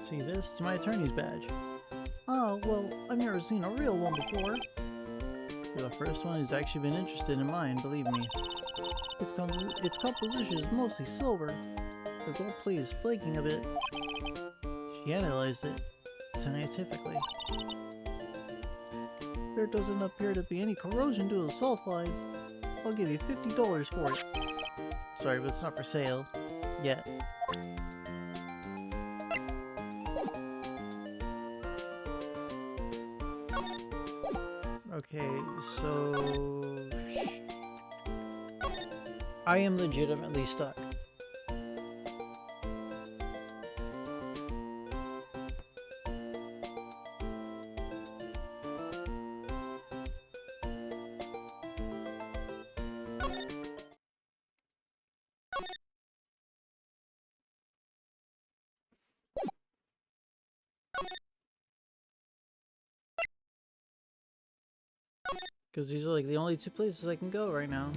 See, this is my attorney's badge. Oh, well, I've never seen a real one before. You're the first one who's actually been interested in mine, believe me. Its composition is mostly silver. The gold plate is flaking a bit. She analyzed it scientifically. There doesn't appear to be any corrosion due to the sulfides. I'll give you $50 for it. Sorry, but it's not for sale. Yet. Okay, so... I am legitimately stuck. Because these are like the only two places I can go right now.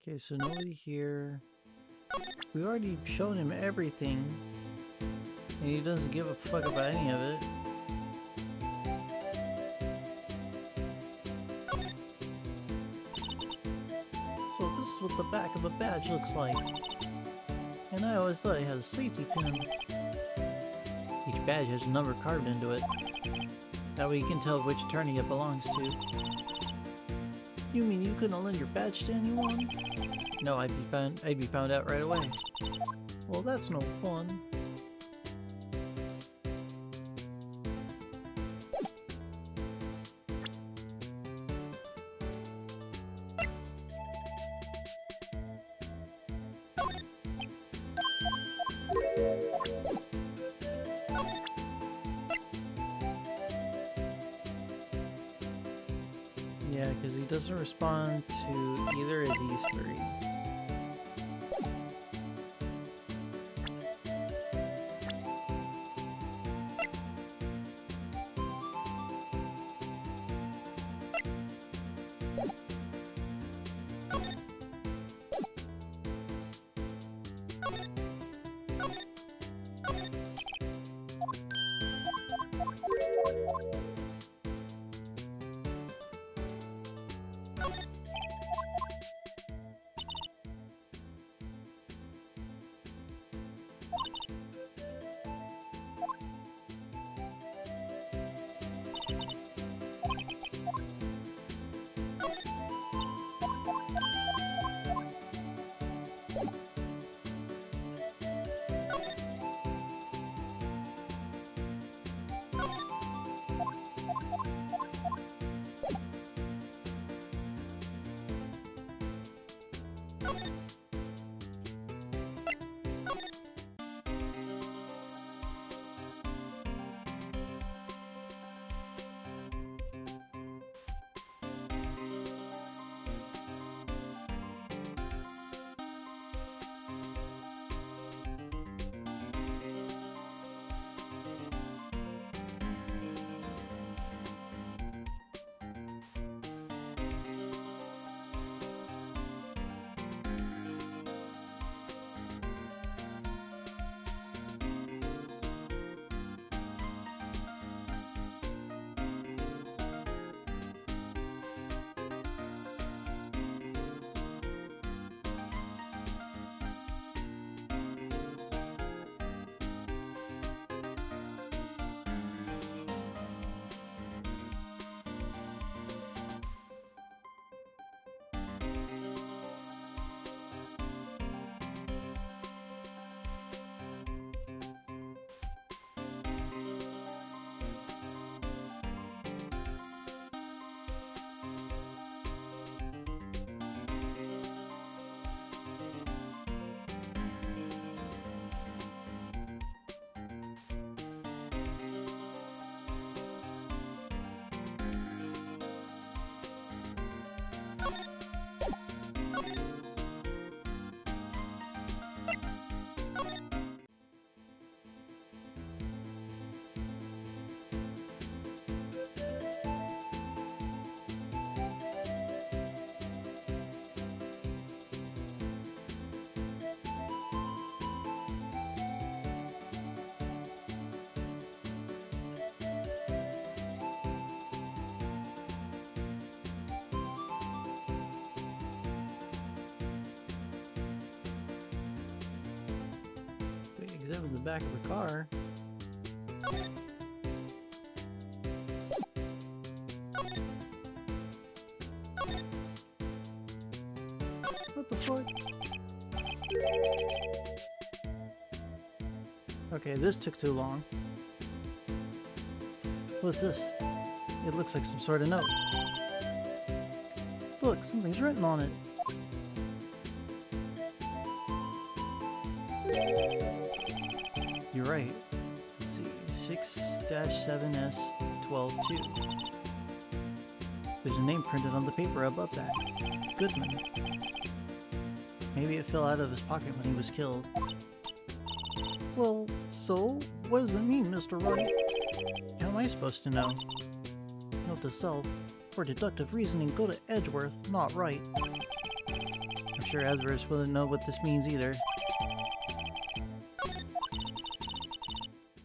Okay, so nobody here. We already shown him everything, and he doesn't give a fuck about any of it. So this is what the back of a badge looks like. And I always thought it had a safety pin. Each badge has a number carved into it. That way you can tell which attorney it belongs to. You mean you couldn't lend your badge to anyone? No, I'd be found out right away. Well, that's no fun. Yeah, because he doesn't respond to either of these three. Examine the back of the car. What the fuck? Okay, this took too long. What's this? It looks like some sort of note. Look, something's written on it. You're right. Let's see. 6-7S122. There's a name printed on the paper above that. Goodman. Maybe it fell out of his pocket when he was killed. Well, so? What does it mean, Mr. Wright? How am I supposed to know? Note to self. For deductive reasoning, go to Edgeworth, not Wright. I'm sure Edgeworth wouldn't know what this means either.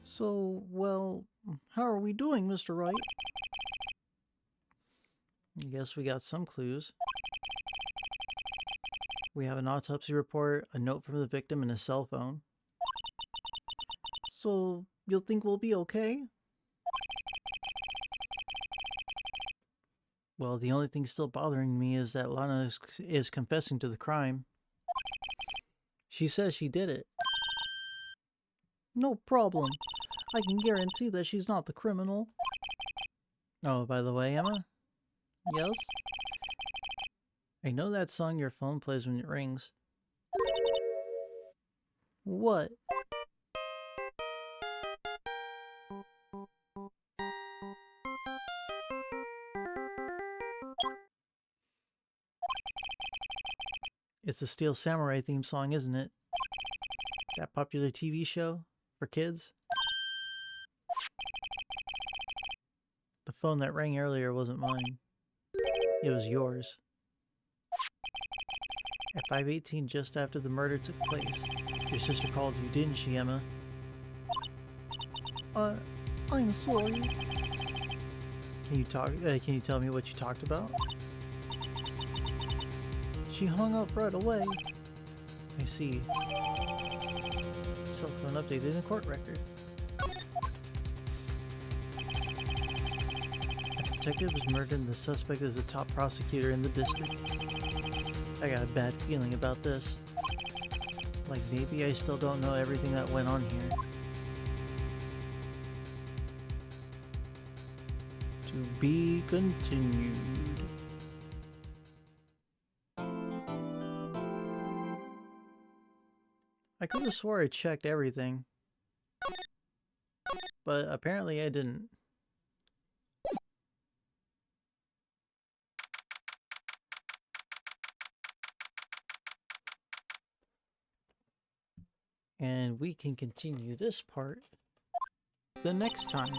So, well, how are we doing, Mr. Wright? I guess we got some clues. We have an autopsy report, a note from the victim, and a cell phone. So, you'll think we'll be okay? Well, the only thing still bothering me is that Lana is confessing to the crime. She says she did it. No problem. I can guarantee that she's not the criminal. Oh, by the way, Emma? Yes? I know that song your phone plays when it rings. What? It's the Steel Samurai theme song, isn't it? That popular TV show for kids? The phone that rang earlier wasn't mine. It was yours. At 5:18, just after the murder took place, your sister called you, didn't she, Emma? I'm sorry. Can you tell me what you talked about? She hung up right away. I see. Cell phone updated in court record. A detective was murdered and the suspect is the top prosecutor in the district. I got a bad feeling about this. Like maybe I still don't know everything that went on here. To be continued. I could have swore I checked everything, but apparently I didn't. And we can continue this part the next time.